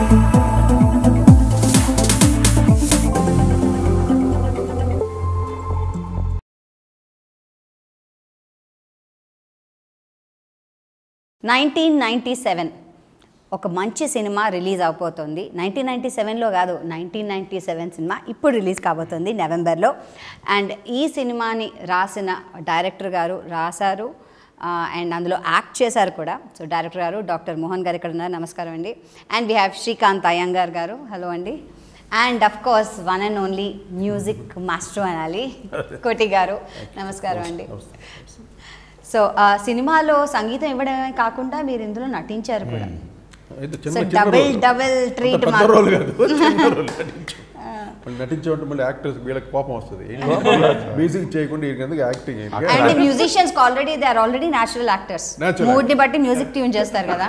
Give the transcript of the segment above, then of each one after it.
1997 ఒక మంచి cinema release అవబోతోంది. 1997లో కాదు, 1997 సినిమా ఇప్పుడు రిలీజ్ కాబోతోంది నవంబర్లో. అండ్ ఈ సినిమాని రాసిన డైరెక్టర్ గారు రాశారు అండ్ అందులో యాక్ట్ చేశారు కూడా. సో డైరెక్టర్ గారు డాక్టర్ మోహన్ గారు ఇక్కడ ఉన్నారు, నమస్కారం అండి. And we have Srikanth Iyengar garu, hello అండి. And of course one and only music master అనాలి, కోటి గారు, నమస్కారం అండి. సో సినిమాలో సంగీతం ఇవ్వడమే కాకుండా మీరు ఇందులో నటించారు కూడా. సో డబుల్ ట్రీట్ నటించేవంటే మళ్ళీ యాక్టర్స్ వీళ్ళకి కోపం వస్తుంది, మ్యూజిక్ చేయకుండా acting. And musicians already they are already natural actors, mood ని బట్టి మ్యూజిక్ ట్యూన్ చేస్తారు కదా.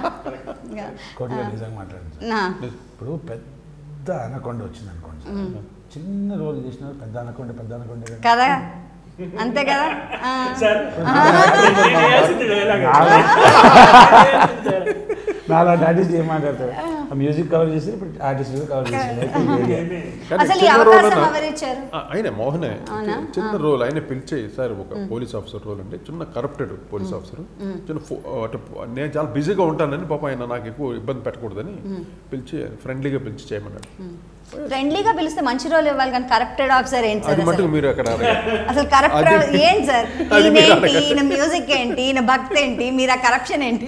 ఇప్పుడు పెద్ద అనకొండ వచ్చింది అనుకోండి, చిన్న రోల్ చేసిన పెద్ద అనకొండ కదా, అంతే కదా. నాలాంటి ఆర్టిస్ట్ ఏం మాట్లాడతారు, మ్యూజిక్ కవర్ చేసి ఇప్పుడు ఆర్టిస్ట్ కవర్ ఆయన మోహనే చిన్న రోల్ ఆయన పిలిచే సార్, ఒక పోలీస్ ఆఫీసర్ రోల్ అంటే చిన్న కరప్టెడ్ పోలీస్ ఆఫీసర్, చిన్న నేను చాలా బిజీగా ఉంటానని పాప ఆయన నాకు ఎక్కువ ఇబ్బంది పెట్టకూడదని పిలిచి ఫ్రెండ్లీగా పిలిచి చేయమన్నాడు. ఫ్రెండ్లీగా పిలిస్తే మంచి రోల్ ఇవ్వాలి కానీ కరప్టెడ్ ఆఫీసర్ ఏంటి సార్? మీరు అక్కడ అసలు కరప్టెడ్ ఏంటి సార్? ఈయన మ్యూజిక్ ఏంటి, ఈయన భక్తి ఏంటి, మీరు ఆ కరప్షన్ ఏంటి?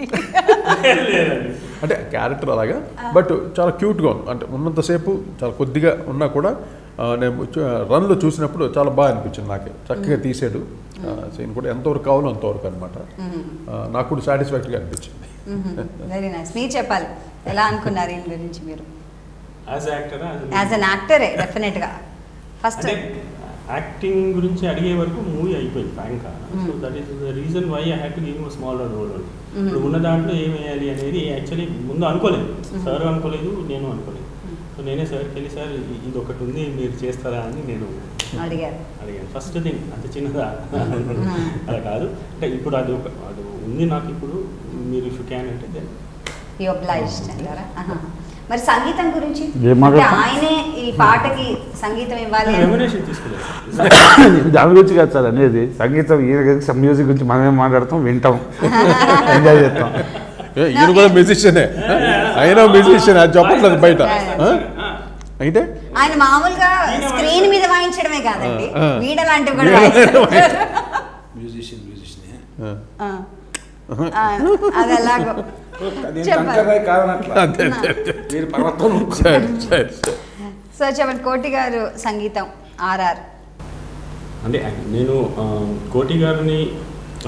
అంటే క్యారెక్టర్ అలాగా, బట్ చాలా క్యూట్గా ఉంది. అంటే ఉన్నంతసేపు చాలా కొద్దిగా ఉన్నా కూడా నేను రన్లో చూసినప్పుడు చాలా బాగా అనిపించింది నాకే, చక్కగా తీసాడు సీన్ కూడా, ఎంతవరకు కావాలో అంతవరకు అనమాట. నాకు కూడా సాటిస్ఫాక్టరీగా అనిపించింది. Very nice. మీరు చెప్పాలి, ఎలా అనుకున్నారు ఈయన గురించి మీరు? యాజ్ అన్ యాక్టరే డెఫినెట్గా. ఫస్ట్ యాక్టింగ్ గురించి అడిగే వరకు మూవీ అయిపోయింది ఫ్రాంక్గా. So that is the reason why I had to give smaller role. ఇప్పుడు ఉన్న దాంట్లో ఏం వేయాలి అనేది యాక్చువల్లీ ముందు అనుకోలేదు, సార్ అనుకోలేదు, నేను అనుకోలేదు. సో నేనే సార్కి వెళ్ళి, సార్ ఇది ఒకటి ఉంది మీరు చేస్తారా అని నేను అడిగాను. ఫస్ట్ థింగ్ అంత చిన్నదా అలా కాదు, అంటే ఇప్పుడు అది ఉంది నాకు, ఇప్పుడు మీరు ఇఫ్ యూ క్యాన్ అంటే దెన్ యు అబ్లైజ్డ్ అంటారా? మరి సంగీతం గురించి ఆయనే ఈ పాటకి సంగీతం ఇవ్వాలి దాని గురించి కాదు సార్ అనేది, సంగీతం ఈయన మ్యూజిక్ గురించి మనమేం మాట్లాడతాం, వింటాం, ఎంజాయ్ చేస్తాం. ఈయన కూడా మ్యూజిషియనే, ఆయన మ్యూజిషియన్, అది చెప్పట్లేదు బయట. అయితే ఆయన మామూలుగా స్క్రీన్ మీద వాయించడమే కాదండి, వీడలాంటివి కూడా అది ఎలాగో. సో చెప్పండి, కోటి గారు సంగీతం RR అంటే నేను కోటి గారిని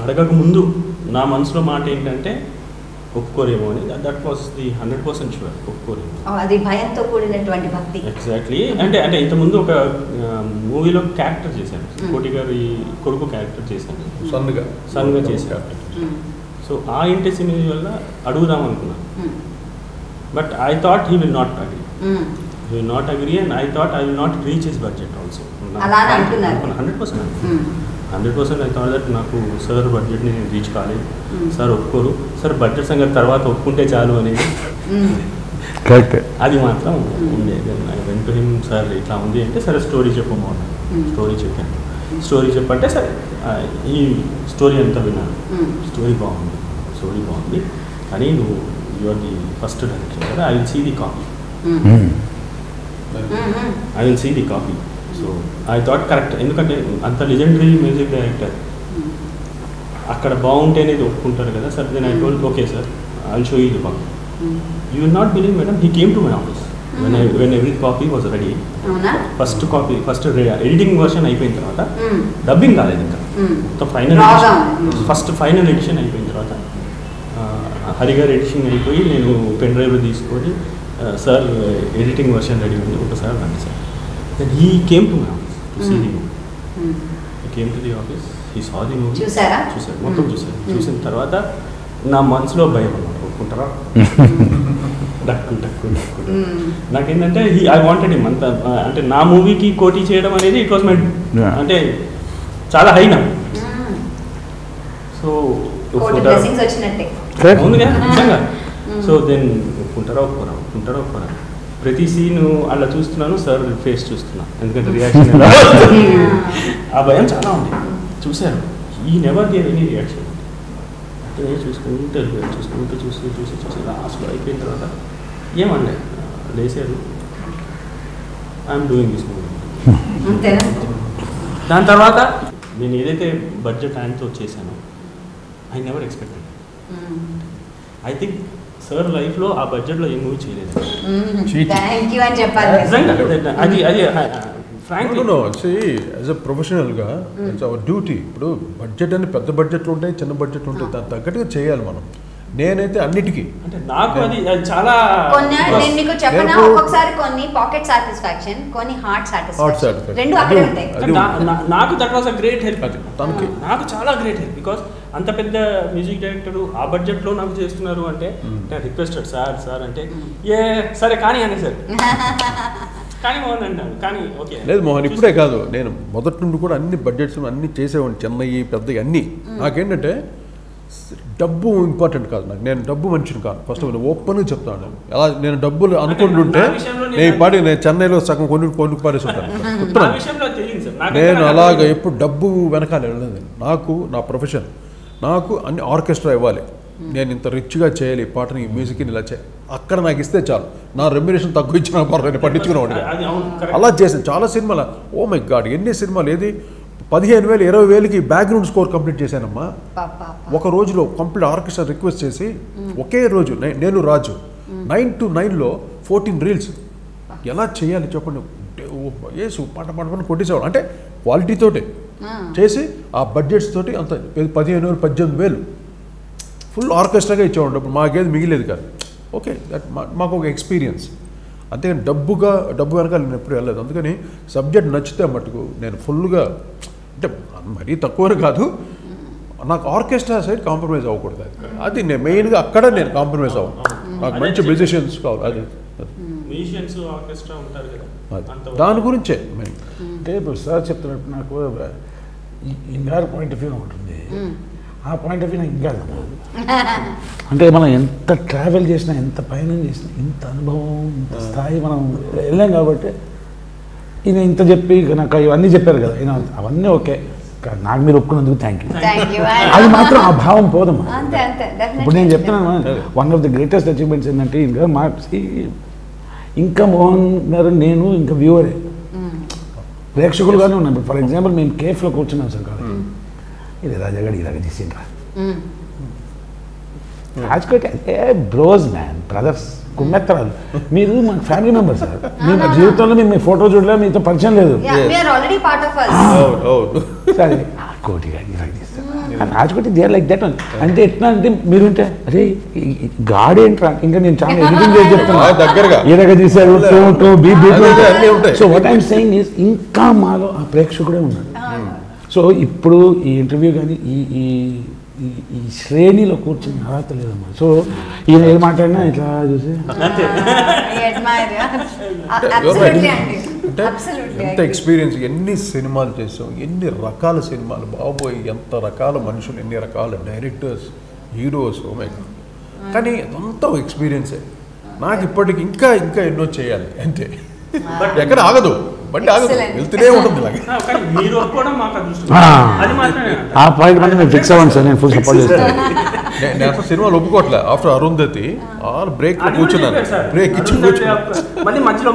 అడగక ముందు నా మనసులో మాట ఏంటంటే ఒప్పుకోరేమో అని. దట్ వాస్ ది 100% షూర్, ఒప్పుకోరేమో. అది భయంతో కూడినటువంటి భక్తి. ఎగ్జాక్ట్లీ. అంటే ఇంతకుముందు ఒక మూవీలో క్యారెక్టర్ చేశాను, కోటి గారి కొడుకు క్యారెక్టర్ చేశాను, సన్గా చేశాను. సో ఆ ఇంటెన్షన్ వల్ల అడుగుదాం అనుకున్నాను. But I thought he will not agree. He will not agree and I thought I will not reach his budget also. 100% I thought that నాకు సార్ బడ్జెట్ని నేను రీచ్ కాలేదు, సార్ ఒప్పుకోరు, సార్ బడ్జెట్ సంగతి తర్వాత ఒప్పుకుంటే చాలు అనేది అది మాత్రం ఉండేది. I went to him, sir ఇట్లా ఉంది అంటే, సరే స్టోరీ చెప్పమన్నా. స్టోరీ చెప్పాను. స్టోరీ చెప్పంటే సరే ఈ స్టోరీ అంతా విన్నాను. స్టోరీ బాగుంది కానీ నువ్వు you are the first director కదా, I will see the copy. So I thought correct, ఎందుకంటే అంత లెజెండరీ మ్యూజిక్ డైరెక్టర్ అక్కడ బాగుంటే అనేది ఒప్పుకుంటారు కదా sir. Then I told okay sir, I will show you the copy. You will not believe madam, he came to my office when every copy was ready. First editing version అయిపోయిన తర్వాత, dubbing కాలేదు ఇంకా, మొత్తం final edition అయిపోయిన తర్వాత హరిగారు edition అయిపోయి నేను pen drive తీసుకొని, సార్ ఎడిటింగ్ వర్షన్ రెడీ ఉంది ఒకసారి రండి sir. Then he came to my office to see the movie. He came to the office, he saw the movie, చూసారు మొత్తం చూసారు. చూసిన తర్వాత నా మనసులో భయం అన్నమాట, ఒప్పుకుంటారా డక్కు నాకేంటంటే ఐ వాంటెడ్ హిమ్ అంత. అంటే నా మూవీకి కోటి చేయడం అనేది ఇట్ వాస్ మై, అంటే చాలా హై నా. సో అవునుగా నిజంగా. సో దెన్ ఒప్పుకుంటారా ఒప్పుకోరా ప్రతి సీను అలా చూస్తున్నాను, సార్ ఫేస్ చూస్తున్నాను, ఎందుకంటే రియాక్షన్ ఆ భయం చాలా ఉంది. చూశారు, ఈ నెవర్ గేవ్ ఎనీ రియాక్షన్. అంటే చూసి లాస్ట్లో అయిపోయిన తర్వాత ఏమండి లేసారు, ఐఎమ్ డూయింగ్ దిస్ మూవీ. దాని తర్వాత నేను ఏదైతే బడ్జెట్ ఆయనతో చేశానో I never expected. I think sir లైఫ్లో ఆ బడ్జెట్లో ఏ మూవీ చేయలేదు. అది ఫ్రాంక్లీ యాజ్ అ ప్రొఫెషనల్గా ఇట్స్ అవర్ డ్యూటీ. ఇప్పుడు బడ్జెట్ అని పెద్ద బడ్జెట్లు ఉంటాయి, చిన్న బడ్జెట్ ఉంటాయి, దానికి తగ్గట్టుగా చేయాలి మనం. నేనైతే అన్నిటికీ అంటే నాకు అది చాలా నేను మీకు చెప్పనా, ఒక్కొక్కసారి కొన్ని పాకెట్ సాటిస్ఫాక్షన్, కొన్ని హార్ట్ సాటిస్ఫాక్షన్, రెండు అక్కడే ఉంటాయి. నాకు that was a great help. నాకు చాలా గ్రేట్ హెల్ప్. బికాస్ అంత పెద్ద మ్యూజిక్ డైరెక్టర్ ఆ బడ్జెట్లో నాకు చేస్తున్నారు అంటే నేను రిక్వెస్టెడ్ సార్ అంటే ఏ సరే కానీ అనే సార్ కానీ మోహన్ అంటాను. కానీ ఓకే లేదు మోహన్, ఇప్పుడే కాదు, నేను మొదటి నుండి కూడా అన్ని బడ్జెట్స్ అన్ని చేసేవాడిని, చెన్నై పెద్దవి అన్నీ. నాకేంటంటే డబ్బు ఇంపార్టెంట్ కాదు నాకు, నేను డబ్బు మనిషిని కాదు. ఫస్ట్ ఆఫ్ ఆల్ ఓపెన్గా చెప్తాను. అలా నేను డబ్బులు అనుకుంటుంటే నేను చెన్నైలో సగం కొన్ని పారేసి ఉంటాను. నేను అలాగ ఎప్పుడు డబ్బు వెనకాల వెళ్ళలేదు. నాకు నా ప్రొఫెషన్, నాకు అన్ని ఆర్కెస్ట్రా ఇవ్వాలి, నేను ఇంత రిచ్గా చేయాలి, ఈ పాటని ఈ మ్యూజిక్ని ఇలా చేయాలి, అక్కడ నాకు ఇస్తే చాలు. నా రెమ్యునరేషన్ తక్కువ ఇచ్చిన నేను పట్టించుకునేవాడిగా అలా చేశాను చాలా సినిమాలు. ఓ మై గాడ్, ఎన్ని సినిమాలు, ఏది 15,000 20,000కి బ్యాక్గ్రౌండ్ స్కోర్ కంప్లీట్ చేశానమ్మా. ఒక రోజులో కంప్లీట్ ఆర్కెస్ట్రా రిక్వెస్ట్ చేసి ఒకే రోజు నేను రాజు 9 to 9లో 14 రీల్స్ ఎలా చేయాలి చెప్పండి. వేసు పాట కొట్టేసేవాడు. అంటే క్వాలిటీతోటి చేసి ఆ బడ్జెట్స్ తోటి అంత 15,000 18,000 ఫుల్ ఆర్కెస్ట్రాగా ఇచ్చేవాడు. అప్పుడు మాకేది మిగిలేదు కాదు. ఓకే, దట్ మాకు ఒక ఎక్స్పీరియన్స్. అంతేగాని డబ్బు వెనకాల నేను ఎప్పుడు వెళ్ళలేదు. అందుకని సబ్జెక్ట్ నచ్చితే మటుకు నేను ఫుల్గా, అంటే మరీ తక్కువనే కాదు, నాకు ఆర్కెస్ట్రా సైడ్ కాంప్రమైజ్ అవ్వకూడదు. అది నేను మెయిన్గా అక్కడ నేను కాంప్రమైజ్ అవ్వను. నాకు మంచి మ్యూజిషియన్స్ కావాలి. అది దాని గురించే మెయిన్. అంటే ఇప్పుడు సార్ చెప్తున్నట్టు నాకు ఇంగారు పాయింట్ ఆఫ్ వ్యూ ఉంటుంది. ఆ పాయింట్ ఆఫ్ వ్యూ నాకు ఇంకా అంటే మనం ఎంత ట్రావెల్ చేసినా, ఎంత పయనం చేసినా, ఇంత అనుభవం, ఇంత స్థాయి మనం వెళ్ళాం కాబట్టి ఈయన ఇంత చెప్పి నాకు ఇవన్నీ చెప్పారు కదా, ఈయన అవన్నీ ఓకే, నాకు మీరు ఒప్పుకున్నందుకు థ్యాంక్ యూ. అది మాత్రం ఆ భావం పోదమ్మా. ఇప్పుడు నేను చెప్తున్నాను, one of the greatest achievements ఏంటంటే ఇంకా ఇంకా మోహన్ గారు, నేను ఇంకా వ్యూవరే, ప్రేక్షకులుగానే ఉన్నాం. ఇప్పుడు ఫర్ ఎగ్జాంపుల్ మేము కేఫ్లో కూర్చున్నాం సార్ కాదు, ఇది రాజాగడి ఇలాగ చేసిండ్రా రాజ్కోట్ అంటే బ్రోస్ మ్యాన్, బ్రదర్స్, కుమ్మెత్తరాలు. మీరు మా ఫ్యామిలీ మెంబర్స్ సార్. మీ జీవితంలో మేము మీ ఫోటో చూడలే, మీతో పరిచయం లేదు. సరే కోటిగా ఇలాగ చేస్తారు Rajkoti, they are like that. అంటే ఎట్లా అంటే మీరుంటే అరే గాడ్ ఏంట్రా, ఇంకా నేను చాలా ఎడిటింగ్ చేసి చెప్తాను, ఏ దగ్గర తీశారు so what I'm saying is ఇంకా మాలో ఆ ప్రేక్షకుడే ఉన్నాడు. సో ఇప్పుడు ఈ ఇంటర్వ్యూ కానీ ఈ శ్రేణిలో కూర్చొని అర్హత లేదమ్మా. సో ఈయన ఏం మాట్లాడినా ఇట్లా చూసి ఎంత ఎక్స్పీరియన్స్, ఎన్ని సినిమాలు చేసాం, ఎన్ని రకాల సినిమాలు, బాబోయ్ ఎంత రకాల మనుషులు, ఎన్ని రకాల డైరెక్టర్స్, హీరోస్, కానీ అదంతా ఎక్స్పీరియన్సే. నాకు ఇప్పటికి ఇంకా ఎన్నో చేయాలి అంతే. ఎక్కడ ఆగదు, బండి ఆగదు, వెళ్తూనే ఉంటుంది. ఆ పాయింట్ మీద నేను ఫిక్స్ అవ్వండి సార్, నేను ఫుల్ సపోర్ట్ చేస్తాను. నేను అసలు సినిమాలు ఒప్పుకోవట్లే. ఆఫ్టర్ అరుంధతి ఆల్ బ్రేక్ లో కూర్చున్నాను, బ్రేక్ ఇచ్చి మళ్ళీ మధ్యలో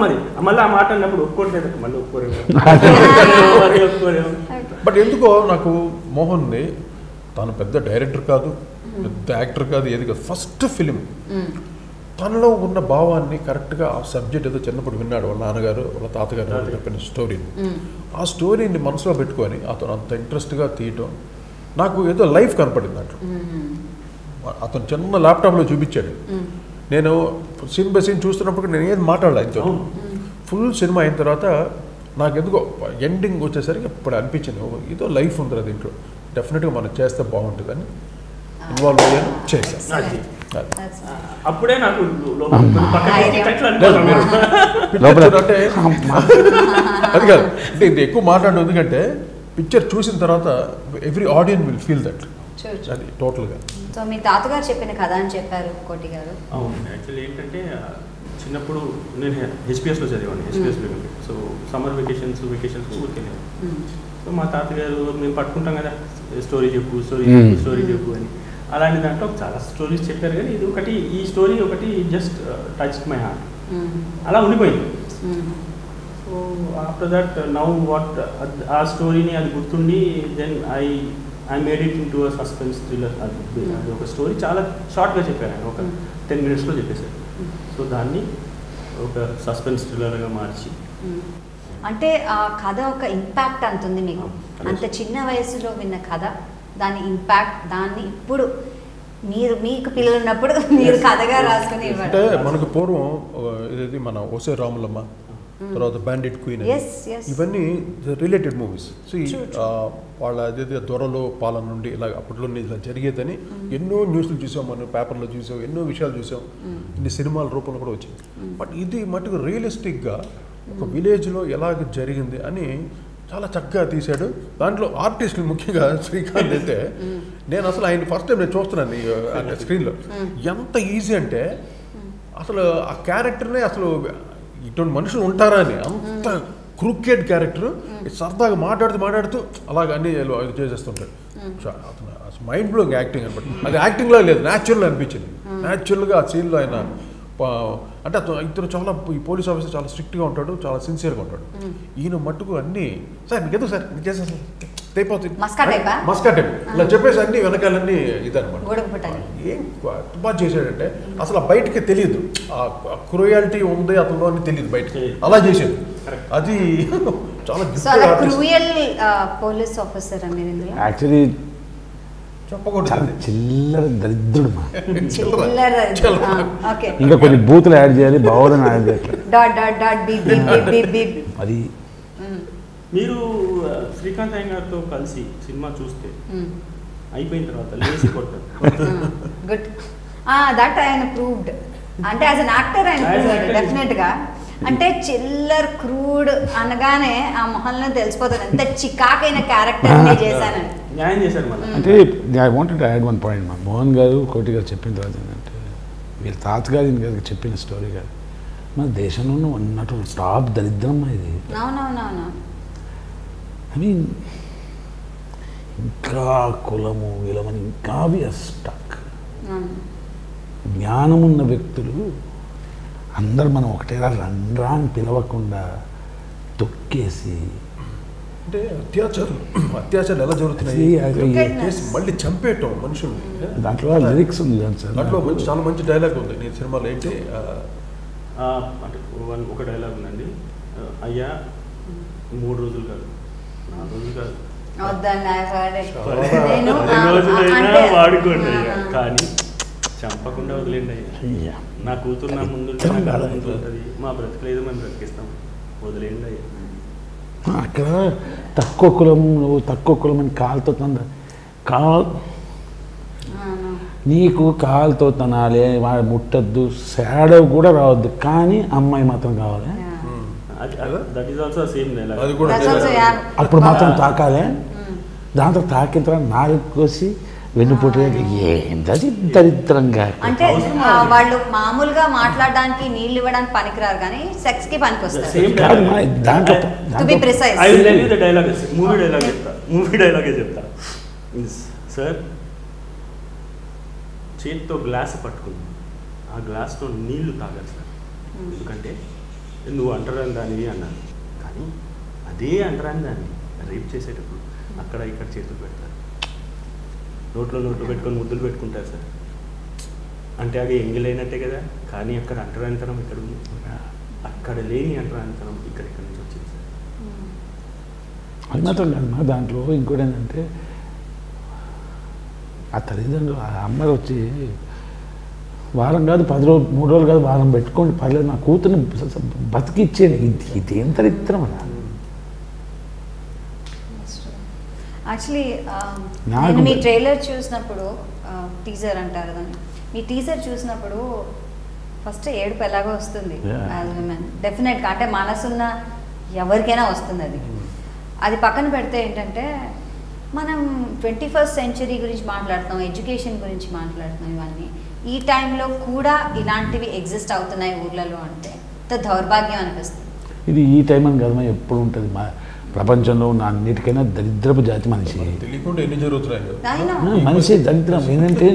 మళ్ళీ ఆ మాట అన్నప్పుడు ఒప్పుకోవట్లేదు, మళ్ళీ ఒప్పుకోలేదు. బట్ ఎందుకో నాకు మోహన్ని, తను పెద్ద డైరెక్టర్ కాదు, పెద్ద యాక్టర్ కాదు, ఏది కాదు, ఫస్ట్ ఫిలిం తనలో ఉన్న భావాన్ని కరెక్ట్గా, ఆ సబ్జెక్ట్ ఏదో చిన్నప్పుడు విన్నాడు వాళ్ళ నాన్నగారు వాళ్ళ తాతగారు చెప్పిన స్టోరీని, ఆ స్టోరీని మనసులో పెట్టుకొని అతను అంత ఇంట్రెస్ట్గా తీయటం నాకు ఏదో లైఫ్ కనపడింది అట్లా. అతను చిన్న ల్యాప్టాప్లో చూపించాడు. నేను సీన్ బై సీన్ చూస్తున్నప్పుడు నేను ఏం మాట్లాడలే ఆయనతో. ఫుల్ సినిమా అయిన తర్వాత నాకు ఎందుకో ఎండింగ్ వచ్చేసరికి ఇప్పుడు అనిపించింది, ఏదో లైఫ్ ఉంటుంది దీంట్లో, డెఫినెట్గా మనం చేస్తే బాగుంటుందని ఇన్వాల్వ్ అయ్యాను, చేశాను. అప్పుడే నాకు అంటే అది కాదు, అంటే ఇది ఎక్కువ మాట్లాడడం ఎందుకంటే పిక్చర్ చూసిన తర్వాత every audience will feel that, అది టోటల్గా. సో మీ తాతగారు చెప్పిన కథ అని చెప్పారు కోటి గారు. అవును, యాక్చువల్లీ ఏంటంటే చిన్నప్పుడు నేను హెచ్పిఎస్లో చదివాను, హెచ్పిఎస్ సో సమ్మర్ వెకేషన్స్ ఊరికెళ్ళాను. సో మా తాతగారు మేము పట్టుకుంటాం కదా, స్టోరీ చెప్పు అని, అలాంటి దాంట్లో చాలా స్టోరీస్ చెప్పారు. కానీ ఇది ఒకటి, ఈ స్టోరీ ఒకటి జస్ట్ టచ్ మై హార్ట్, అలా ఉండిపోయింది. So after that now what, ఆ స్టోరీని అది గుర్తుండి then I made it into a suspense thriller. అది ఒక స్టోరీ చాలా షార్ట్గా చెప్పాను ఆయన, ఒక 10 minutesలో చెప్పేశారు. సో దాన్ని ఒక సస్పెన్స్ థ్రిల్లర్గా మార్చి, అంటే ఆ కథ ఒక ఇంపాక్ట్ అంతుంది మీకు. అంత చిన్న వయసులో విన్న కథ, దాని ఇంపాక్ట్, దాన్ని ఇప్పుడు మీకు పిల్లలు ఉన్నప్పుడు మీరు కథగా రాసుకుని అంటే మనకు పూర్వం ఇది మన ఓసే రాములమ్మ, తర్వాత బ్యాండిట్ క్వీన్, ఇవన్నీ రిలేటెడ్ మూవీస్. సో వాళ్ళ అదే దొరలో పాలన నుండి ఇలా అప్పట్లో ఇలా జరిగేదని ఎన్నో న్యూస్లు చూసాం, మనం పేపర్లో చూసాం, ఎన్నో విషయాలు చూసాం, ఇన్ని సినిమాల రూపంలో కూడా వచ్చింది. బట్ ఇది మటుకు రియలిస్టిక్గా ఒక విలేజ్లో ఎలాగ జరిగింది అని చాలా చక్కగా తీశాడు. దాంట్లో ఆర్టిస్టులు ముఖ్యంగా శ్రీకాంత్ అయితే, నేను అసలు ఆయన ఫస్ట్ టైం నేను చూస్తున్నాను స్క్రీన్లో, ఎంత ఈజీ అంటే అసలు ఆ క్యారెక్టర్నే అసలు ఇటువంటి మనుషులు ఉంటారా అని, అంత క్రూకెడ్ క్యారెక్టర్, సరదాగా మాట్లాడుతూ అలాగ అన్ని చేసేస్తుంటాడు. అతను మైండ్ బ్లోయింగ్ యాక్టింగ్ అనమాట. అది యాక్టింగ్లో లేదు, న్యాచురల్ అనిపించింది. న్యాచురల్గా ఆ సీన్లో ఆయన అంటే ఇతను చాలా, ఈ పోలీస్ ఆఫీసర్ చాలా స్ట్రిక్ట్గా ఉంటాడు, చాలా సిన్సియర్గా ఉంటాడు. ఈయన మట్టుకు అన్నీ సార్ నీకెందుకు సార్ నీకు చేసేసి అయిపోతుంది మస్కా టైప్ ఇలా చెప్పేసి అన్ని వెనకాలన్నీ ఇదనమాట. ఏం బాగా చేశాడంటే అసలు ఆ బయటకి తెలియదు, ఆ క్రూయాలిటీ ఉంది అతను అని తెలియదు బయటకి, అలా చేశాడు. అది చాలా పోలీస్ ఆఫీసర్ యాక్చువల్లీ చిల్లర దరిద్రుడు. ఇంకా కొన్ని బూతులు యాడ్ చేయాలి, బాగోదని యాడ్ చేయాలి. అది మీరు శ్రీకాంత్ అయ్య గారితో కలిసి సినిమా చూస్తే అయిపోయిన తర్వాత లేచి కొట్టారు. గుడ్, దట్ ఆయన ప్రూవ్డ్. అంటే యాజ్ అన్ యాక్టర్ ఆయన డెఫినెట్ గా, అంటే చిల్లర్ క్రూడ్ అనగానే ఆ మొహంలో తెలిసిపోతుంది ఎంత చికాకైన క్యారెక్టర్ చేశానని. న్యాయం చేశారు మళ్ళీ. అంటే I wanted to add one point. మా మోహన్ గారు కోటి గారు చెప్పిన తర్వాత ఏంటంటే, వీళ్ళ తాతగారు గారికి చెప్పిన స్టోరీ గారు, మన దేశంలో ఉన్నట్టు టాప్ దరిద్రం ఇది. అవునవునవును. ఐ మీన్ ఇంకా కులము విలమని ఇంకా వి ఆర్ స్టక్. జ్ఞానమున్న వ్యక్తులు అందరు మనం ఒకటేలా రండ్రా అని పిలవకుండా తొక్కేసి, అంటే అత్యాచారాలు ఎలా జరుగుతున్నాయి, మళ్ళీ చంపేయటం మనుషులు. దాంట్లో లిరిక్స్ ఉంది సార్, దాంట్లో చాలా మంచి డైలాగ్ ఉంది నీ సినిమాలో. ఏంటి అంటే ఒక డైలాగ్ ఉందండి, అయ్యా 3 రోజులు కాదు 4 రోజులు కాదు, 10 రోజులైనా వాడుకోండి అయ్యా, కానీ చంపకుండా వదిలేండి అయ్యా. నా కూతురు నా ముందు ఉంటుంది, మా బ్రతకలేదు మేము బ్రతికిస్తాం, వదిలేండి అయ్యా. అక్కడ తక్కువ కులం, నువ్వు తక్కువ కులం అని కాలుతో నీకు కాలుతో తనాలి, వాడు ముట్టద్దు, శాడవ్ కూడా రావద్దు, కానీ అమ్మాయి మాత్రం కావాలి. అప్పుడు మాత్రం తాకాలి. దాంతో తాకిన తర్వాత 4 కోసి వెన్నుపోటు. ఏంటది దరిద్రంగా. అంటే వాళ్ళు మామూలుగా మాట్లాడడానికి నీళ్ళు ఇవ్వడానికి పనికిరారు, కానీ సెక్స్ కి పనికొస్తారు. మూవీ డైలాగే చెప్తా సార్. చేతితో గ్లాస్ పట్టుకుని ఆ గ్లాస్లో నీళ్లు తాగాలి సార్, ఎందుకంటే నువ్వు అంటరాని దానివి అన్నాను. కానీ అదే అంటరాని దాన్ని రేప్ చేసేటప్పుడు అక్కడ ఇక్కడ చేతులు పెడతారు, నోట్లో పెట్టుకొని ముద్దులు పెట్టుకుంటారు సార్. అంటే అవి ఎంగిలైనట్టే కదా, కానీ అక్కడ అంటరానితనం ఇక్కడ ఉంది, అక్కడ లేని అంటరానితనం ఇక్కడ నుంచి వచ్చింది సార్. అది మాత్రం కాదు మా దాంట్లో ఇంకోటి ఏంటంటే, ఆ తల్లిదండ్రులు ఆ అమ్మాయి వచ్చి వారం కాదు 10 రోజులు 3 రోజులు కాదు వారం పెట్టుకోండి పర్లేదు, నా కూతుర్ని బతికిచ్చేది. ఇదేం దరిద్రం అలా. యాక్చువల్లీ నేను మీ ట్రైలర్ చూసినప్పుడు, టీజర్ అంటారు దాన్ని, మీ టీజర్ చూసినప్పుడు ఫస్ట్ ఏడుపు ఎలాగో వస్తుంది యాజ్ విమెన్ డెఫినెట్గా. అంటే మనసున్న ఎవరికైనా వస్తుంది అది. అది పక్కన పెడితే ఏంటంటే మనం 21st సెంచరీ గురించి మాట్లాడుతాం, ఎడ్యుకేషన్ గురించి మాట్లాడుతాం, ఇవన్నీ ఈ టైంలో కూడా ఇలాంటివి ఎగ్జిస్ట్ అవుతున్నాయి ఊర్లలో అంటే దౌర్భాగ్యం అనిపిస్తుంది. ఇది ఈ టైం అని కదమ్మా, ఎప్పుడు ఉంటుంది మా ప్రపంచంలో ఉన్న అన్నిటికైనా దరిద్రపు జాతి మనిషి. తెలియకుండా ఎన్ని జరుగుతున్నాయి మనిషి దరిద్రం ఏంటంటే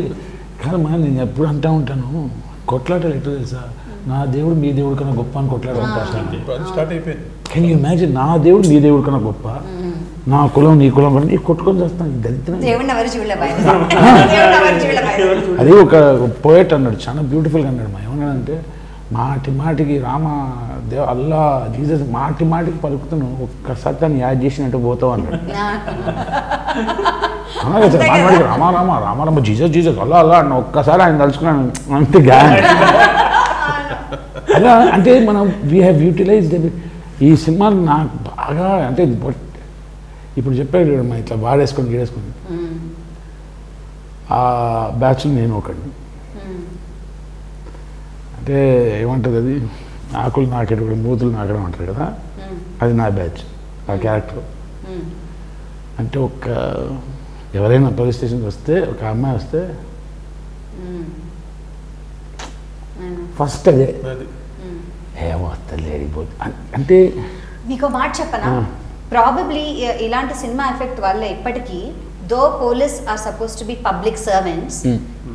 కాదమ్మా, నేను ఎప్పుడు అంటూ ఉంటాను, కొట్లాటలు ఎట్లా తెలుసా, నా దేవుడు మీ దేవుడు కన్నా గొప్ప అని కొట్లాడడం స్టార్ట్ అయిపోయింది. కెన్ యూ ఇమాజిన్, నా దేవుడు మీ దేవుడు కన్నా గొప్ప, నా కులం నీ కులం కన్నా నీకు కొట్టుకొని చేస్తాను, దరిద్రం. అది ఒక పోయట్ అన్నాడు, చాలా బ్యూటిఫుల్గా అన్నాడు. మా ఏమన్నాడంటే, మాటి మాటికి రామ దేవ అల్లా జీసస్ మాటి మాటికి పలుకుతున్నావు, ఒక్కసారి దాన్ని యాడ్ చేసినట్టు పోతావు అన్నాడు. మాటి రామ రామ రామ రామ జీసస్ జీసస్ అల్లా అల్లా అన్న ఒక్కసారి ఆయన తలుచుకున్నాను అంతే గ్యాన్. అలా అంటే మనం వీ హ్యావ్ యూటిలైజ్డ్ ఈ సినిమాలు. నాకు బాగా అంటే ఇప్పుడు చెప్పాడు మా ఇట్లా వాడేసుకొని గీడేసుకొని ఆ బ్యాచ్లో నేను ఒకడిని. అంటే ఏమంటుంది అది, ఆకులు నాకేటప్పుడు మూతులు నాకడం అంటారు కదా, అది నా బ్యాచ్, ఆ క్యారెక్టర్. అంటే ఎవరైనా పోలీస్ స్టేషన్కి వస్తే, ఒక అమ్మాయి వస్తే ఫస్ట్ అదే ఏమొస్తుంది లేడిపోతుంది అంటే. మీకు మాట చెప్పనా, ప్రాబబ్లీ ఇలాంటి సినిమా ఎఫెక్ట్ వల్ల ఇప్పటికీ though police are suppose to be public servants,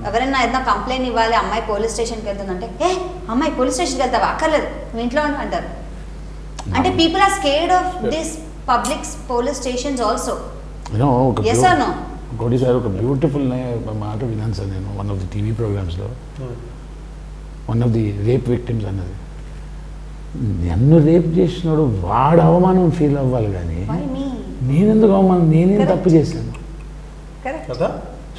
ఎవరైనా ఏదైనా కంప్లైంట్ ఇవ్వాలి, అమ్మాయి పోలీస్ స్టేషన్కి వెళ్తుందంటే, అమ్మాయి పోలీస్ స్టేషన్కి వెళ్తావా, అక్కర్లేదు నువ్వు ఇంట్లో అంటారు. అంటే people are scared of this public police stations also. Yes or no? ఒకటి సార్, ఒక బ్యూటిఫుల్ మాట విన్నాను సార్ నేను వన్ ఆఫ్ ది టీవీ ప్రోగ్రామ్స్లో. One of the rape victims అన్నది, నన్ను రేప్ చేసినాడు వాడు అవమానం ఫీల్ అవ్వాలి కానీ నేనెందుకు అవమానం, నేనేం తప్పు చేశాను.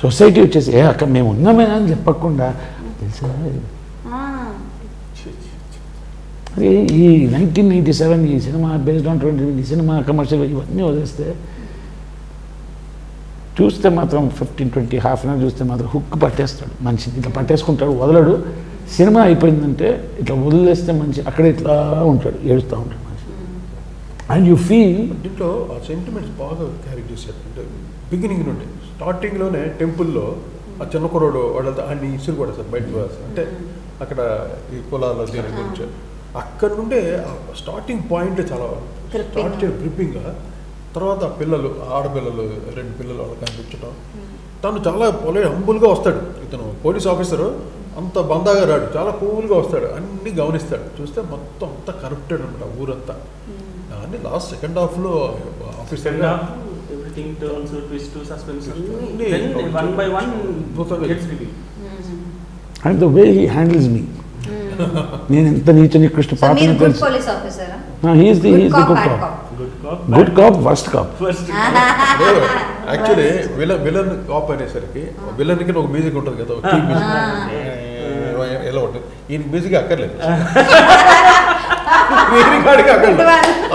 సొసైటీ వచ్చేసి అక్కడ మేము ఉన్నామే అని చెప్పకుండా తెలుసా. అదే ఈ 1997 ఈ సినిమా బేస్డ్ ఆన్ 20 ఈ సినిమా కమర్షియల్ ఇవన్నీ వదిలేస్తే చూస్తే మాత్రం 15-20 హాఫ్ అన్ అవర్ చూస్తే మాత్రం హుక్ పట్టేస్తాడు మనిషి, ఇట్లా పట్టేసుకుంటాడు, వదలడు. సినిమా అయిపోయిందంటే ఇట్లా వదిలేస్తే మంచి అక్కడ ఇట్లా ఉంటాడు, ఏడుస్తూ ఉంటాడు మనిషి. అండ్ యూ ఫీల్ దీంట్లో ఆ సెంటిమెంట్స్ బాగా క్యారీ చేశాడు. అంటే బిగినింగ్ నుండి స్టార్టింగ్లోనే టెంపుల్లో ఆ చిన్న కుర్రోడు వాళ్ళంతా అన్ని ఇసురు కూడా సార్ బయటకు వస్తారు. అంటే అక్కడ ఈ కులాల దీని గురించి అక్కడ నుండే స్టార్టింగ్ పాయింట్ చాలా స్టార్ట్ చేయడం గ్రిప్పింగ్గా. తర్వాత పిల్లలు, ఆడపిల్లలు 2 పిల్లలు వాళ్ళకి కనిపించడం, తను చాలా హంబుల్గా వస్తాడు. ఇతను పోలీస్ ఆఫీసరు అంత బందాగా రాడు, చాలా కూల్గా వస్తాడు, అన్నీ గమనిస్తాడు. చూస్తే మొత్తం అంతా కరప్టెడ్ అనమాట ఊరంతా. దాన్ని లాస్ట్ సెకండ్ హాఫ్లో ఆఫీసర్గా and the way he handles me, నేను ఎంత నీచ నికృష్ట పాపని తెలుసు. Good cop worst cop. Actually villain cop అనేసరికి విలన్కి ఒక మ్యూజిక్ ఉంటుంది కదా, ఎలా ఉంటుంది, ఈయన మ్యూజిక్ అక్కర్లేదు, అక్కర్లేదు,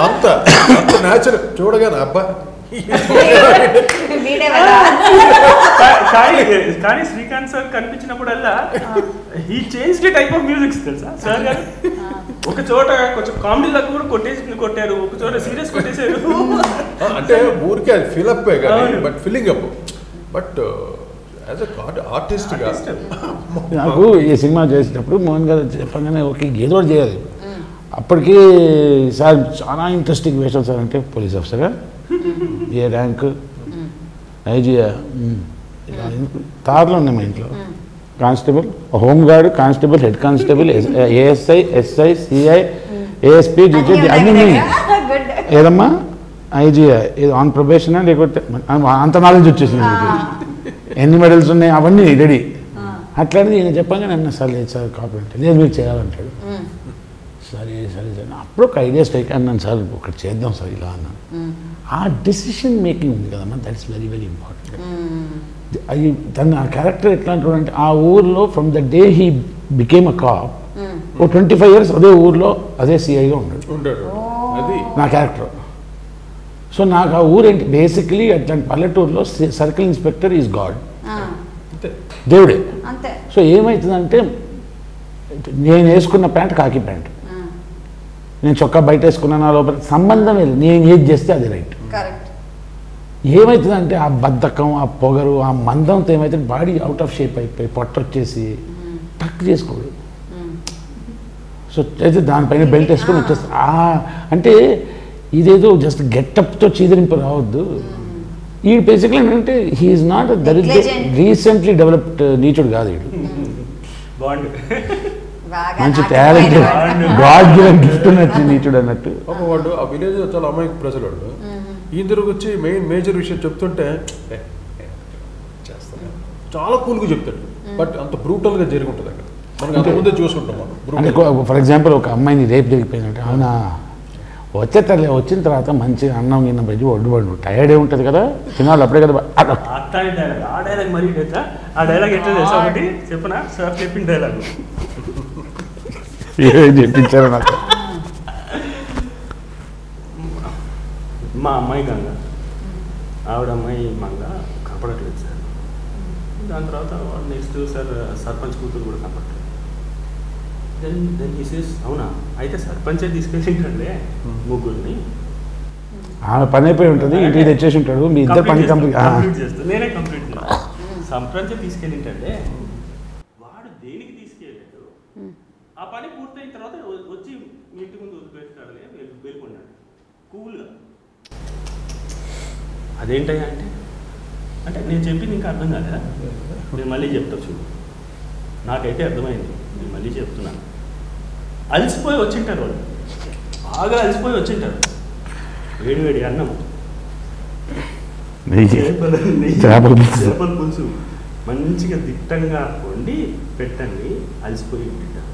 అంత అంత న్యాచురల్. చూడగానే అబ్బా. కానీ శ్రీకాంత్ సార్ కనిపించినప్పుడల్లా he change the type of music తెలుసా సార్ గారు. ఒక చోట కొంచెం కామెడీలో కూడా కొట్టారు, ఒక చోట సీరియస్ కొట్టేశారు. అంటే ఊరికే అది ఫిల్ అప్ కానీ but filling up. But as a ఆర్టిస్ట్గా నాకు ఈ సినిమా చేసేటప్పుడు మోహన్ గారు చెప్పగానే ఓకే ఏదో ఒకటి చేయాలి. అప్పటికి సార్ చాలా ఇంట్రెస్టింగ్ వేసాం సార్. అంటే పోలీస్ ఆఫీసర్గా ఏ ర్యాంక్, ఐజీఆ, తారులో ఉన్నాయి మా ఇంట్లో. Constable, home guard, constable, head constable, ASI, SI, CI, ASP, అన్నీ ఏదమ్మా ఐజీఆ, ఇది ఆన్ ప్రొబేషనా లేకపోతే అంత నాలెడ్జ్ వచ్చేసింది మీకు, ఎన్ని మెడల్స్ ఉన్నాయి అవన్నీ రెడీ. అట్లాంటిది నేను చెప్పాగా నన్ను సార్ లేదు సార్ కాపీ అంటే లేదు మీరు చేయాలంటాడు. సరే సరే సరే అప్పుడు ఒక ఐడియా స్ట్రైక్ అన్నాను సార్ ఒకటి చేద్దాం సార్ ఇలా అన్నాను. ఆ డెసిషన్ మేకింగ్ ఉంది కదమ్మా, దట్స్ వెరీ వెరీ ఇంపార్టెంట్. అది తను ఆ క్యారెక్టర్ ఎట్లా అంటే ఆ ఊర్లో from the day he became a cop ఓ 25 years అదే ఊర్లో అదే సిఐగా ఉన్నాడు నా క్యారెక్టర్. సో నాకు ఆ ఊరేంటి బేసిక్లీ అట్లాంటి పల్లెటూరులో సర్కిల్ ఇన్స్పెక్టర్ ఈజ్ గాడ్, దేవుడే. సో ఏమవుతుందంటే నేను వేసుకున్న ప్యాంట్ కాకి ప్యాంట్, నేను చొక్కా బయట వేసుకున్నా నా లోపల సంబంధం లేదు, నేను ఏది చేస్తే అది రైట్. ఏమవుతుందంటే ఆ బద్ధకం, ఆ పొగరు, ఆ మందంతో ఏమైతే బాడీ అవుట్ ఆఫ్ షేప్ అయిపోయి పొట్ట వచ్చేసి టక్ చేసుకోడు. సో అయితే దానిపైన బెల్ట్ వేసుకొని వచ్చేస్తా. అంటే ఇదేదో జస్ట్ గెటప్తో చీదరింపు రావద్దు. ఈ బేసిక్లీ ఏంటంటే హీఈస్ నాట్ రీసెంట్లీ డెవలప్డ్ నీచుడు కాదు. వీడు మంచి టాలెంటెడ్ గాడ్ గివెన్ గిఫ్ట్ ఉన్నట్టు నీచుడు అన్నట్టు. వాడు ఆ విలేజ్ చాలా అమాయక ప్రజలు వాడు. ఈయన తిరిగి వచ్చి మేజర్ విషయం చెప్తుంటే చేస్తాను చాలా కూల్గా చెప్తాడు. బట్ అంత బ్రూటల్గా జరిగి ఉంటుంది అక్కడ. మనకి అంత ముందే చూసుకుంటాం. అంటే ఫర్ ఎగ్జాంపుల్ ఒక అమ్మాయిని రేప్ జరిగిపోయినట్టు, అవునా వచ్చిన తర్వాత మంచి అన్నం గిన్నం పెట్టి ఒడ్డుపడు టైర్డే ఉంటుంది కదా, తినాలి అప్పుడే కదా. ఏం చెప్పించారు నాకు. మా అమ్మాయి గంగ, ఆవిడ అమ్మాయి మంగ కనపడట్లేదు సార్. దాని తర్వాత నెక్స్ట్ సార్ సర్పంచ్ కూతురు కూడా కనపడట్లేదు. దెన్ హి సేస్ అవునా అయితే సర్పంచే తీసుకెళ్ళింటాడులే ముగ్గురిని. ఆమె పని అయిపోయి ఉంటుంది, ఇంటికి తెచ్చేసి ఉంటాడు, మీ ఇద్దరు పని కంప్లీట్ చేస్తాను. నేనే కంప్లీట్ చేస్తాను. సర్పంచే తీసుకెళ్ళింటాడులే. వాడు దేనికి తీసుకెళ్ళాడు? ఆ పని పూర్తయిన తర్వాత వచ్చి మీ ఇంటి ముందు వదిలిపెట్టాడులే, వెళ్ళిపోయినాడు కూల్గా. అదేంటయ్యా అంటే నేను చెప్పింది ఇంకా అర్థం కాదా? నేను మళ్ళీ చెప్తా చూడు. నాకైతే అర్థమైంది, నేను మళ్ళీ చెప్తున్నాను. అలసిపోయి వచ్చింటారు వాళ్ళు, బాగా అలసిపోయి వచ్చింటారు. వేడి వేడి అన్నం, చేపల పులుసు మంచిగా దిట్టంగా వండి పెట్టండి, అలసిపోయి ఉంటారు.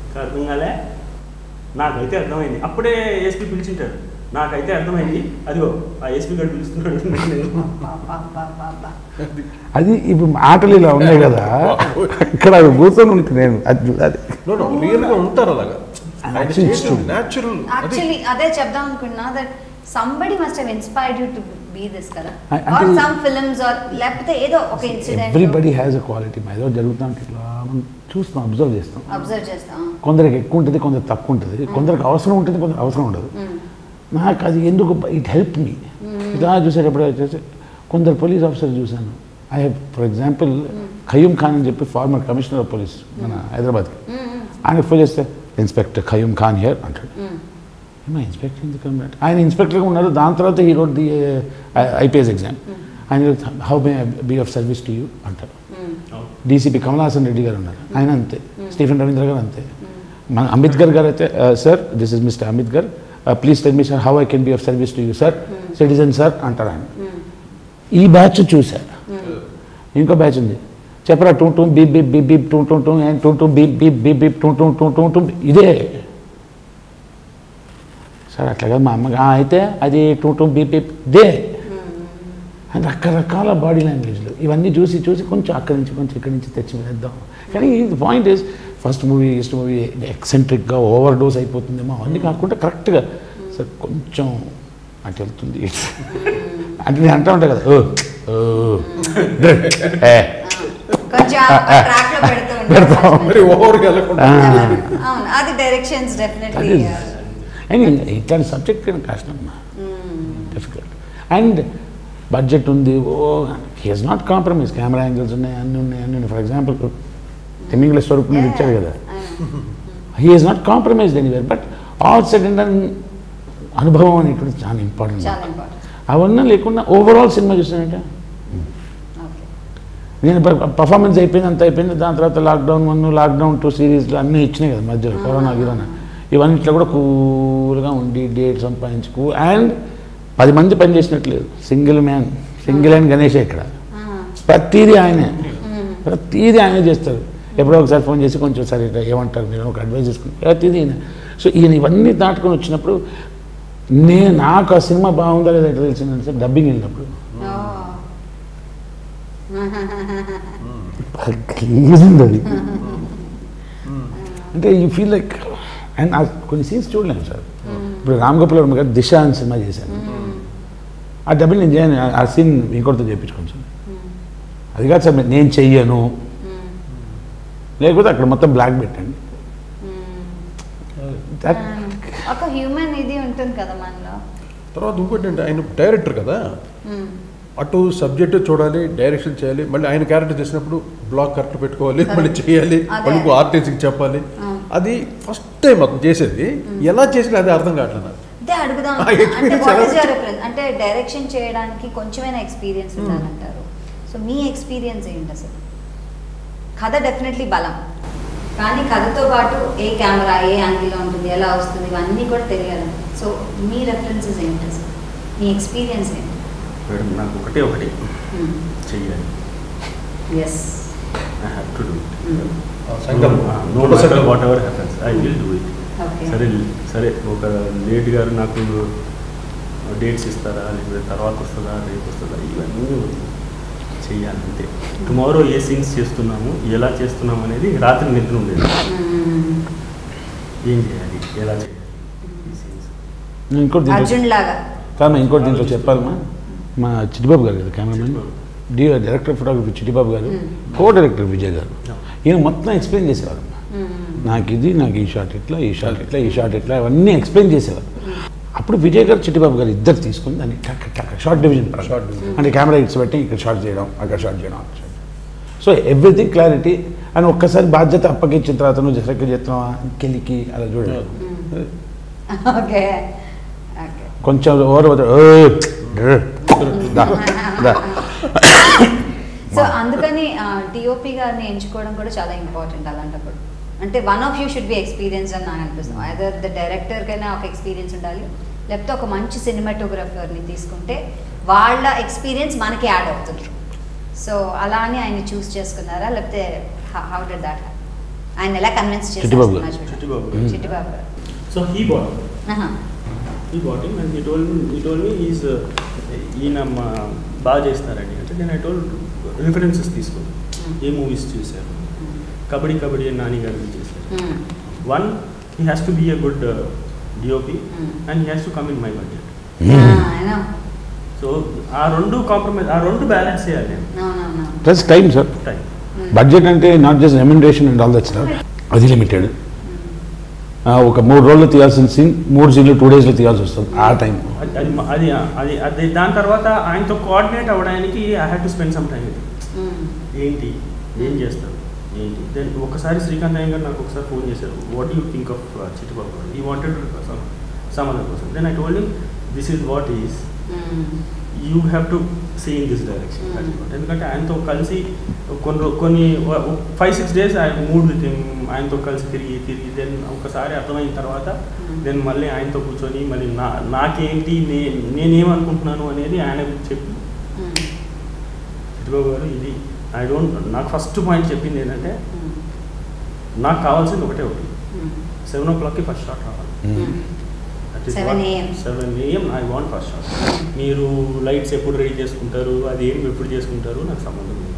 ఇంకా అర్థం కాలే? నాకైతే అర్థమైంది. అప్పుడే ఏఎస్పీ పిలిచింటారు. నాకైతే అర్థమైంది. అదిగో ఆ ఎస్పీ గారు పిలుస్తున్నాడు. అది ఇప్పుడు మాటలు ఇలా ఉన్నాయి కదా, ఇక్కడ కూర్చొని ఉంటుంది. నేను రియల్గా ఉంటారు అలాగా. యాక్చువల్లీ అదే చెప్దాం అనుకున్నా, that somebody must have inspired you to be this కదా, ఆర్ సమ్ ఫిల్మ్స్ ఆర్ లేకపోతే ఏదో ఒక incident. Everybody has a quality. ఏదో జరుగుతా ఉంటే ఇట్లా మనం చూస్తాం, అబ్జర్వ్ చేస్తాం. కొందరికి ఎక్కువ ఉంటుంది, కొందరికి తక్కువ ఉంటుంది, కొందరికి అవసరం ఉంటుంది, కొందరికి అవసరం ఉండదు. నాకు అది ఎందుకు ఇట్ హెల్ప్ మీ. ఇట్లా చూసేటప్పుడు వచ్చేసి కొందరు పోలీస్ ఆఫీసర్ చూశాను. I have for example Qayyum Khan అని చెప్పి ఫార్మర్ కమిషనర్ ఆఫ్ పోలీస్ మన హైదరాబాద్కి. ఆయనకు ఫోన్ చేస్తే ఇన్స్పెక్టర్ ఖయూమ్ ఖాన్ హియర్ అంటాడు. ఏమో ఇన్స్పెక్టర్ ఎందుకు అన్నట్టు, ఆయన ఇన్స్పెక్టర్గా ఉన్నారు. దాని తర్వాత ఈ రోడ్ ది ఐపీఎస్ ఎగ్జామ్. ఆయన how may be of service to you అంటారు. డీసీపీ కమల్ హాసన్ రెడ్డి గారు ఉన్నారు, ఆయన అంతే. స్టీఫెన్ రవీంద్ర గారు అంతే. మన అంబేద్కర్ గారు అయితే sir this is mister Ambedkar, please tell me sir how I can be of service to you sir, citizen sir అంటారు ఆయన. ఈ బ్యాచ్ చూశారు. ఇంకో బ్యాచ్ ఉంది, చెప్పరా టూ టూ బీప్ బీప్ బీప్ బీప్ టూ టూ టూ అండ్ టూ టూ బీప్ బీప్ బీప్ బీప్ టూ టూ టూ టూ టూ. ఇదే సార్ అట్లాగా మా అమ్మగా అయితే అది టూ టూ బీప్ బీప్ దే. రకరకాల బాడీ లాంగ్వేజ్లు ఇవన్నీ చూసి కొంచెం అక్కడి నుంచి కొంచెం ఇక్కడి నుంచి తెచ్చి వేద్దాం. కానీ పాయింట్ ఈజ్ ఫస్ట్ మూవీ ఎక్సెంట్రిక్గా ఓవర్ డోస్ అయిపోతుందేమో అవన్నీ కాకుండా కరెక్ట్గా సార్ కొంచెం అటు వెళ్తుంది అంటే నేను అంటూ ఉంటాను కదా, ఇట్లాంటి సబ్జెక్ట్ కష్టం, డిఫికల్ట్. అండ్ బడ్జెట్ ఉంది, he has not compromise. Camera angles ఉన్నాయి, అన్నీ ఉన్నాయి. ఫర్ ఎగ్జాంపుల్ తిమింగల స్వరూపుని ఇచ్చారు కదా, he has not compromised anywhere. But all said and done అనుభవం అనేటువంటి చాలా ఇంపార్టెంట్. అవన్నీ లేకుండా ఓవరాల్ సినిమా చూసానంటే నేను పర్ఫార్మెన్స్ అయిపోయింది, అంత అయిపోయింది. దాని తర్వాత లాక్డౌన్ 1, లాక్డౌన్ 2 సిరీస్లు అన్నీ ఇచ్చినాయి కదా మధ్యలో, కరోనా గిరోనా ఇవన్నిట్లో కూడా కూల్గా ఉండి డేట్ సంపాదించుకు. అండ్ 10 మంది పనిచేసినట్లేదు, single man, single hand Ganesh ఇక్కడ. ప్రతిదీ ఆయనే చేస్తారు. ఎప్పుడో ఒకసారి ఫోన్ చేసి కొంచెం సరే ఏమంటారు మీరు ఒక అడ్వైజ్ చేసుకుని ప్రతిదీ ఈయన. సో ఈయన ఇవన్నీ దాటుకొని వచ్చినప్పుడు నాకు ఆ సినిమా బాగుందా లేదా ఎట్లా తెలిసిందంటే సార్ డబ్బింగ్ వెళ్ళినప్పుడు అది అంటే యూ ఫీల్ లైక్. అండ్ కొన్ని సీన్స్ చూడలేము సార్. ఇప్పుడు రామ్ గోపాల్ వర్మ గారు దిశ అని సినిమా చేశాను, ఆ డబ్బింగ్ నేను చేయను, ఆ సీన్ ఇంకోటితో చేయించుకోండి సార్. అది కాదు సార్ నేను చెయ్యను, లేకపోతే అక్కడ మొత్తం బ్లాక్ పెట్టండి. ఒక హ్యూమన్ ఇది ఉంటుంది కదా మనలో. తర్వాత ఇంకోటి అంటే ఆయన డైరెక్టర్ కదా, అటు సబ్జెక్టు చూడాలి, డైరెక్షన్ చేయాలి, మళ్ళీ ఆయన క్యారెక్టర్ చేసినప్పుడు బ్లాక్ కరెక్ట్ పెట్టుకోవాలి, మళ్ళీ చేయాలి, మళ్ళీ ఆర్టిస్ట్కి చెప్పాలి. అది ఫస్ట్ టైం అతను చేసేది. ఎలా చేసినా అది అర్థం కావట్లేదు. అంటే అడుగుదాం, అంటే డైరెక్షన్ చేయడానికి కొంచెమైనా ఎక్స్పీరియన్స్ ఉండాలంటారు. సో మీ ఎక్స్పీరియన్స్ ఏంటి అసలు? కథ డెఫినెట్లీ బలం, కానీ కథతో పాటు ఏ కెమెరా ఏ యాంగిల్లో ఉంటుంది, ఎలా వస్తుంది, ఇవన్నీ కూడా తెలియాలి. సో మీ రెఫరెన్సెస్ ఏంటి అసలు? మీ ఎక్స్పీరియన్స్ ఏంటి? మేడం నాకు ఒకటి చెయ్యాలి. Yes, I have to do సంకల్పం. No matter whatever happens I will do it. Okay. సరే ఒక లేట్ గారు నాకు డేట్స్ ఇస్తారా, లేకపోతే తర్వాత వస్తుందా, రేపు వస్తుందా, ఇవన్నీ చెయ్యాలి అంతే. టుమారో ఏ సీన్స్ చేస్తున్నాము, ఎలా చేస్తున్నాము అనేది రాత్రి నిద్ర ఉండేది. ఏం చేయాలి, ఎలా చేయాలి ఈ సీన్స్. ఇంకోటి అర్జున్ లాగా కానీ ఇంకోటి దీంట్లో చెప్పాలమ్మా, మా చిట్టిబాబు గారు కదా కెమెరామెన్, డైరెక్టర్ ఫోటోగ్రఫీ చిట్టిబాబు గారు, కో డైరెక్టర్ విజయ్ గారు, ఈయన మొత్తం ఎక్స్ప్లెయిన్ చేసేవారు. నాకు ఈ షాట్ ఇట్లా, ఈ షాట్ ఇట్లా, ఈ షాట్ ఇట్లా, అవన్నీ ఎక్స్ప్లెయిన్ చేసేవారు. అప్పుడు విజయ్ గారు చిట్టిబాబు గారు ఇద్దరు తీసుకుని దాన్ని షార్ట్ డివిజన్ అంటే కెమెరా ఇట్స్ పెట్టి ఇక్కడ షార్ట్ చేయడం, అక్కడ షార్ట్ చేయడం, అక్కడ షార్ట్. So everything clarity. అని ఒక్కసారి బాధ్యత అప్పగించిన తర్వాత నువ్వు జస్ట్ చేస్తున్నావా ఇంకెళ్ళికి అలా చూడండి. ఓకే. కొంచెం ఓవర్ సో అందుకని డిఓపి గారిని ఎంచుకోవడం కూడా చాలా ఇంపార్టెంట్ అలాంటప్పుడు. అంటే one of you should be experience అని నాకు అనిపిస్తుంది. ఐదర్ ద డైరెక్టర్కైనా ఒక ఎక్స్పీరియన్స్ ఉండాలి, లేకపోతే ఒక మంచి సినిమాటోగ్రఫర్ని తీసుకుంటే వాళ్ళ ఎక్స్పీరియన్స్ మనకి యాడ్ అవుతుంది. సో అలా అని ఆయన చూస్ చేసుకున్నారా, లేకపోతే హౌ డిడ్ దట్? ఆయన ఎలా కన్విన్స్ చేశారు? చిట్టిబాబు గారు. So he bought him and he told me ఈయన బాగా చేస్తున్నారండి అంటే నేను ఐ టోల్డ్ రిఫరెన్సెస్ తీసుకుని ఏ మూవీస్ చూశారు. కబడ్డీ అని నాని గారు చేశారు. One, he has to be a good DOP and he has to come in my budget. So ఆ రెండు కాంప్రమైజ్, ఆ రెండు బ్యాలెన్స్ చేయాలి. ప్లస్ టైం సార్, బడ్జెట్ అంటే not just remuneration and all that stuff, అది లిమిటెడ్. ఒక 3 రోజులు తీయాల్సిన సీన్ 3 సీన్లు 2 daysలో తీయాల్సి వస్తుంది. ఆ టైం అది దాని తర్వాత ఆయనతో కోఆర్డినేట్ అవ్వడానికి I had to spend some time. ఏంటి, ఏం చేస్తారు, ఏంటి. దెన్ ఒకసారి శ్రీకాంత్ అయ్య గారు నాకు ఒకసారి ఫోన్ చేశారు, what you think of Chittibabu garu. He wanted some other person. Then I told him this is what is, you have to see in this direction. ఎందుకంటే ఆయనతో కలిసి కొన్ని 5-6 days ఆయన మూడ్ విత్ హిమ్, ఆయనతో కలిసి తిరిగి దెన్ ఒకసారి అర్థమైన తర్వాత దెన్ మళ్ళీ ఆయనతో కూర్చొని మళ్ళీ నాకేంటి, నేనేమనుకుంటున్నాను అనేది ఆయన చెప్పి, చిట్టిబాబు గారు ఇది నాకు ఫస్ట్ పాయింట్ చెప్పింది ఏంటంటే, నాకు కావాల్సింది ఒకటి 7 o'clockకి ఫస్ట్ షాట్ రావాలి. 7 AM I want first shot. మీరు లైట్స్ ఎప్పుడు రెడీ చేసుకుంటారు, అది ఏం ఎప్పుడు చేసుకుంటారు నాకు సంబంధం లేదు.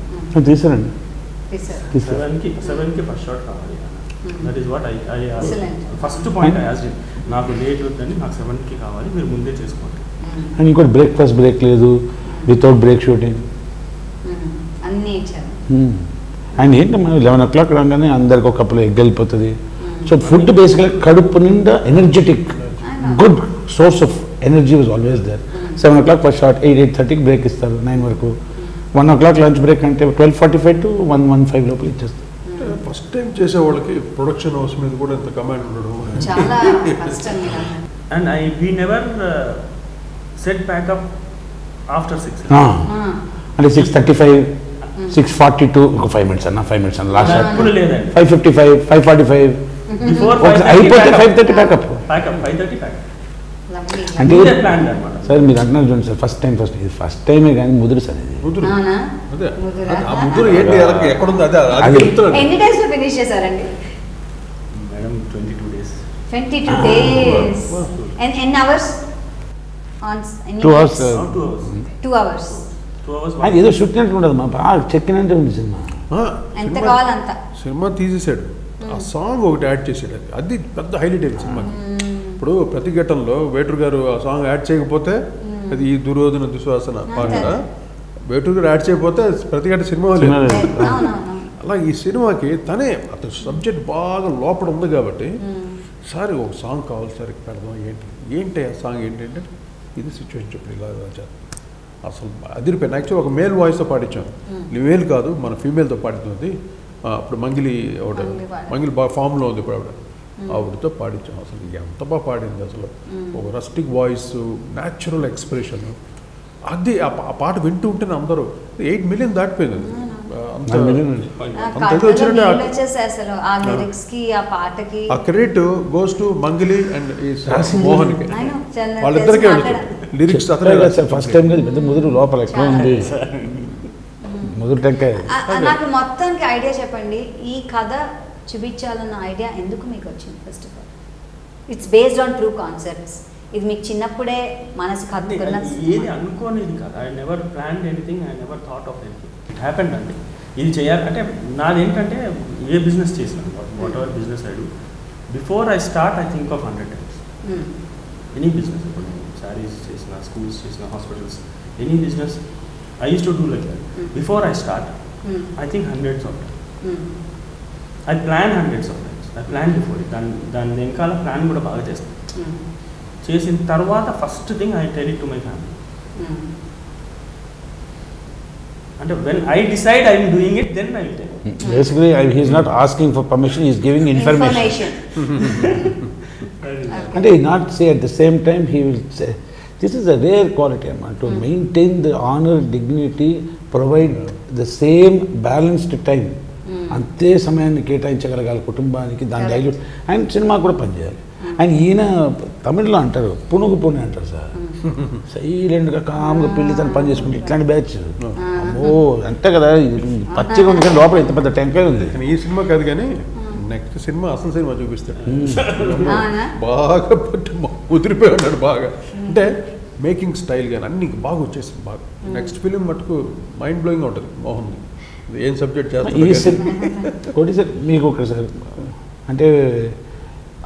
తీసారండి 7కి ఫస్ట్ షాట్ కావాలి. That is what I first point I asked. నాకు లేట్ వద్దని, నాకు 7కి కావాలి, మీరు ముందే చేసుకోండి. అండ్ ఇంకోటి బ్రేక్ఫాస్ట్ బ్రేక్ లేదు, వితౌట్ బ్రేక్ షూటింగ్ అన్నీ ఇచ్చారు. అండ్ ఏంటి మనం 11 o'clock రాగానే అందరికి ఒక కప్పులో ఎగ్ వెళ్ళిపోతుంది. సో ఫుడ్ బేసిక్గా కడుపు నిండా energetic good source of energy was always there. 7 o'clock first shot, 8-8:30కి బ్రేక్ ఇస్తారు, 9 వరకు. 1 o'clock లంచ్ బ్రేక్ అంటే 12:45 to 1:15 లోపల ఇచ్చేస్తారు. ఫస్ట్ టైం చేసే వాళ్ళకి ప్రొడక్షన్ హౌస్ మీద కూడా ఇంత కమాండ్ ఉండడం చాలా కష్టం. And we never set backup after 6. అంటే 6:35, 6:42 ఒక 5 minutes అన్న, 5 minutes అన్న లాస్ట్ షాట్. ఇప్పుడు లేదండి, 5:55, 5:45 అయిపోతే 5:30 ప్యాకప్. 5:30 ప్యాకప్ అంటే సార్ మీరు అంటున్నారు చూడండి సార్, ఫస్ట్ టైమే కానీ ముదురు సార్ ఇది. అదే ఆ ముద్దురు ఏంటి, ఎక్కడుంది అదే. ఎన్ని డేస్ లో ఫినిష్ చేశారండి? Madam 22 days. 22 days. ఎన్ని అవర్స్? 2 hours. 2 hours. అది ఏదో షూటినట్టు ఉండదు, మా బాగా చెక్కినట్టే ఉంది సినిమా. ఎంత కావాలంత సినిమా తీసేసాడు, ఆ సాంగ్ ఒకటి యాడ్ చేసాడు. అది పెద్ద హైలైట్ అయింది సినిమాకి. ఇప్పుడు ప్రతిఘటనలో వేటూరు గారు ఆ సాంగ్ యాడ్ చేయకపోతే, అది ఈ దుర్యోధన దుశ్వాసన పాట వేటూరు గారు యాడ్ చేయకపోతే ప్రతిఘట సినిమా లేదు. అలా ఈ సినిమాకి తనే అతను సబ్జెక్ట్ బాగా లోపల ఉంది కాబట్టి, సార్ ఒక సాంగ్ కావాలి సార్ పెడదాం, ఏంటి ఆ సాంగ్ ఏంటంటే ఇది సిచ్యువేషన్ చెప్పి ఇలా రాజా అసలు అదిరిపోయింది. యాక్చువల్ ఒక మేల్ వాయిస్తో పాడించాను, మేల్ కాదు మన ఫీమేల్తో పాడుతుంది. అప్పుడు మంగిలి మంగిలి బాగా ఫామ్లో ఉంది ఇప్పుడు ఆవిడతో పాడించాం. అసలు ఎంత బాగా పాడింది అసలు, ఒక రస్టిక్ వాయిస్, న్యాచురల్ ఎక్స్ప్రెషన్. అది ఆ పాట వింటూ ఉంటేనే అందరూ 8 million దాటిపోయింది. అంత ఆ credit goes to Mangli and మోహన్కి, వాళ్ళిద్దరికీ లిరిక్స్. ఫస్ట్ టైం కదా పెద్ద ముదురు లోపల ఎక్కడ ఉంది ముదురు టెంకాయ. నాకు మొత్తానికి ఐడియా చెప్పండి, ఈ కథ చూపించాలన్న ఐడియా ఎందుకు మీకు వచ్చింది? First of all it's based on true concepts. ఇది మీకు చిన్నప్పుడే మనసుకు హత్తుకున్న ఏది అనుకోనేది కదా. I never planned anything, I never thought of anything. It happened అండి. ఇది చేయాలంటే నాది ఏంటంటే ఏ బిజినెస్ చేసినా, what ever business I do, before I start I think of 100 times. Any business, ఇప్పుడు శారీస్ చేసిన, స్కూల్స్ చేసిన, hospitals, any business I use to do like that. Before I start I think hundreds of times. I plan hundreds of times. I plan before it. దాని వెనకాల plan కూడా బాగా చేస్తాను. చేసిన తర్వాత first thing I tell it to my family. అంటే when I decide I am doing it, then I will tell. Basically, he is not asking for permission, he is giving information. And he not say at the same time, he will say, this is a rare quality, to maintain the honor, dignity, provide the same balanced time. అంతే సమయాన్ని కేటాయించగలగాలి కుటుంబానికి, దాని dilute. ఆయన cinema కూడా పనిచేయాలి. ఆయన ఈయన తమిళ్లో అంటారు పునుగు పుని అంటారు సార్, సైలెంట్గా కామ్గా పెళ్లి తను పని చేసుకుంటే ఇట్లాంటి బ్యాచ్. అమ్మో అంతే కదా, పచ్చిగా ఉంది కానీ లోపల ఇంత పెద్ద టెంకాయ ఉంది. ఈ సినిమా కాదు కానీ నెక్స్ట్ సినిమా అసలు సినిమా చూపిస్తాడు. బాగా కుదిరిపోయి ఉన్నాడు బాగా. అంటే మేకింగ్ స్టైల్ కానీ అన్ని బాగా వచ్చేసింది బాగా. నెక్స్ట్ ఫిలిం మటుకు మైండ్ బ్లోయింగ్ ఉంటుంది మోహన్. ఏం సబ్జెక్ట్ చేస్తారు కోటి సార్ మీకు ఒకసారి అంటే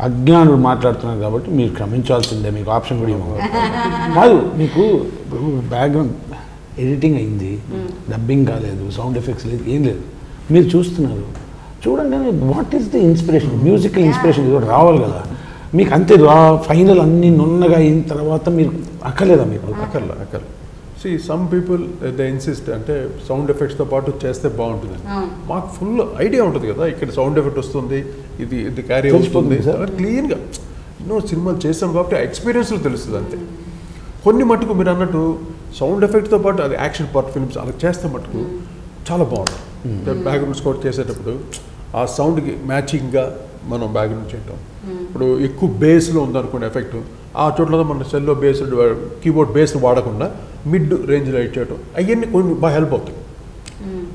అజ్ఞానుడు మాట్లాడుతున్నారు కాబట్టి మీరు క్షమించాల్సిందే, మీకు ఆప్షన్ కూడా ఇవ్వము కాదు. మీకు బ్యాక్గ్రౌండ్ ఎడిటింగ్ అయింది, డబ్బింగ్ కాలేదు, సౌండ్ ఎఫెక్ట్స్ లేదు, ఏం లేదు, మీరు చూస్తున్నారు. చూడండి what is the inspiration, musical inspiration ఇది రావాలి కదా మీకు. అంతే ఫైనల్ అన్ని నున్నగా అయిన తర్వాత మీరు అక్కర్లేదా? మీకు అక్కర్లే. See some people they insist అంటే సౌండ్ ఎఫెక్ట్స్తో పాటు చేస్తే బాగుంటుంది. మాకు ఫుల్ ఐడియా ఉంటుంది కదా, ఇక్కడ సౌండ్ ఎఫెక్ట్ వస్తుంది, ఇది క్యారీ అవుతుంది క్లీన్గా. ఎన్నో సినిమాలు చేసాం కాబట్టి ఆ ఎక్స్పీరియన్స్లో తెలుస్తుంది అంతే. కొన్ని మటుకు మీరు అన్నట్టు సౌండ్ ఎఫెక్ట్తో పాటు అది యాక్షన్ పార్ట్ ఫిల్మ్స్ అలా చేస్తే మటుకు చాలా బాగుంటుంది. బ్యాక్గ్రౌండ్ స్కోర్ చేసేటప్పుడు ఆ సౌండ్కి మ్యాచింగ్గా మనం బ్యాక్గ్రౌండ్ చేయటం. ఇప్పుడు ఎక్కువ బేస్లో ఉందనుకోండి ఎఫెక్ట్, ఆ చోట్ల మన సెల్లో బేస్ కీబోర్డ్ బేస్ వాడకుండా మిడ్ రేంజ్లో ఇచ్చేయటం, అవన్నీ కొన్ని బాగా హెల్ప్ అవుతాయి.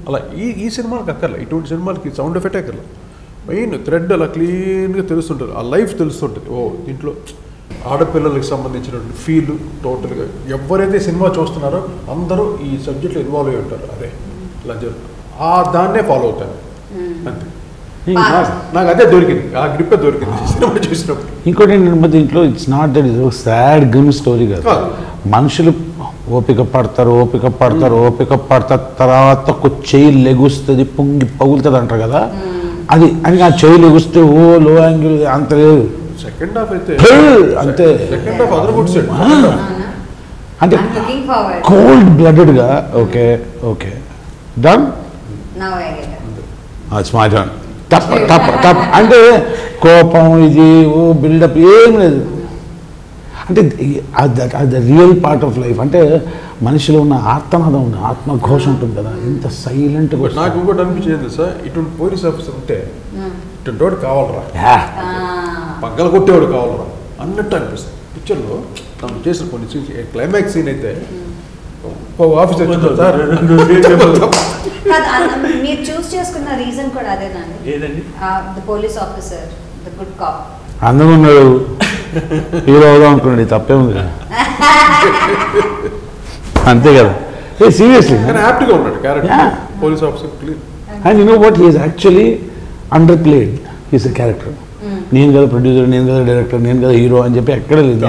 అలా ఈ సినిమాలకు అక్కర్లే, ఇటువంటి సినిమాలకి సౌండ్ ఎఫెక్ట్ అక్కర్లే. మెయిన్ థ్రెడ్ అలా క్లీన్గా తెలుస్తుంటుంది, ఆ లైఫ్ తెలుస్తుంటుంది. ఓ దీంట్లో ఆడపిల్లలకు సంబంధించినటువంటి ఫీల్ టోటల్గా ఎవరైతే సినిమా చూస్తున్నారో అందరూ ఈ సబ్జెక్ట్లో ఇన్వాల్వ్ అయి ఉంటారు. అదే ఇలా దాన్నే ఫాలో అవుతాను అంతే. నాకు అదే దొరికింది, ఆ గ్రిప్పే దొరికింది సినిమా చూసినప్పుడు. ఇంకోటి ఏంటంటే దీంట్లో it's not that is sad grim story కాదు. మనుషులు ఓపిక పడతారు తర్వాత చెయ్యి లెగుస్తుంది, పొంగి పగులుతుంది అంటారు కదా, అది అని ఆ చెయ్యి లెగుస్తే ఓ లో యాంగిల్ అంత లేదు. సెకండ్ హాఫ్ అయితే అంతే, సెకండ్ హాఫ్ అదరగొట్టేసాడు. అంటే కోల్డ్ బ్లడెడ్గా ఓకే డన్ మై టర్న్ టప్ అంటే కోపం ఇది ఓ బిల్డప్ ఏం లేదు. అంటే అది రియల్ పార్ట్ ఆఫ్ లైఫ్. అంటే మనిషిలో ఉన్న ఆత్మనాదం ఉంది, ఆత్మఘోష ఉంటుంది కదా, ఎంత సైలెంట్గా. నాకు ఇంకోటి అనిపించేది సార్, ఇటువంటి పోలీస్ ఆఫీసర్ ఉంటే ఇటువంటి వాడు కావాలరా, పక్కన కొట్టేవాడు కావాలరా అన్నట్టు అనిపిస్తుంది. పిక్చర్లో మనం చేసిన కొన్ని సీన్స్, క్లైమాక్స్ సీన్ అయితే ఆఫీసర్ సార్ మీరు చూస్ చేసుకున్న రీజన్ కూడా అదేనండి. ఏదండి? The police officer, the good cop. అందరూ ఉన్నాడు, హీరో అవుదాం అనుకున్నాడు, తప్పే ఉంది కదా, అంతే కదా. సీరియస్లీ హ్యాపీగా ఉన్నాడు character police officer. And you know what, he is actually under played. He's a character. నేను కదా ప్రొడ్యూసర్, నేను కదా డైరెక్టర్, నేను కదా హీరో అని చెప్పి ఎక్కడ లేదు.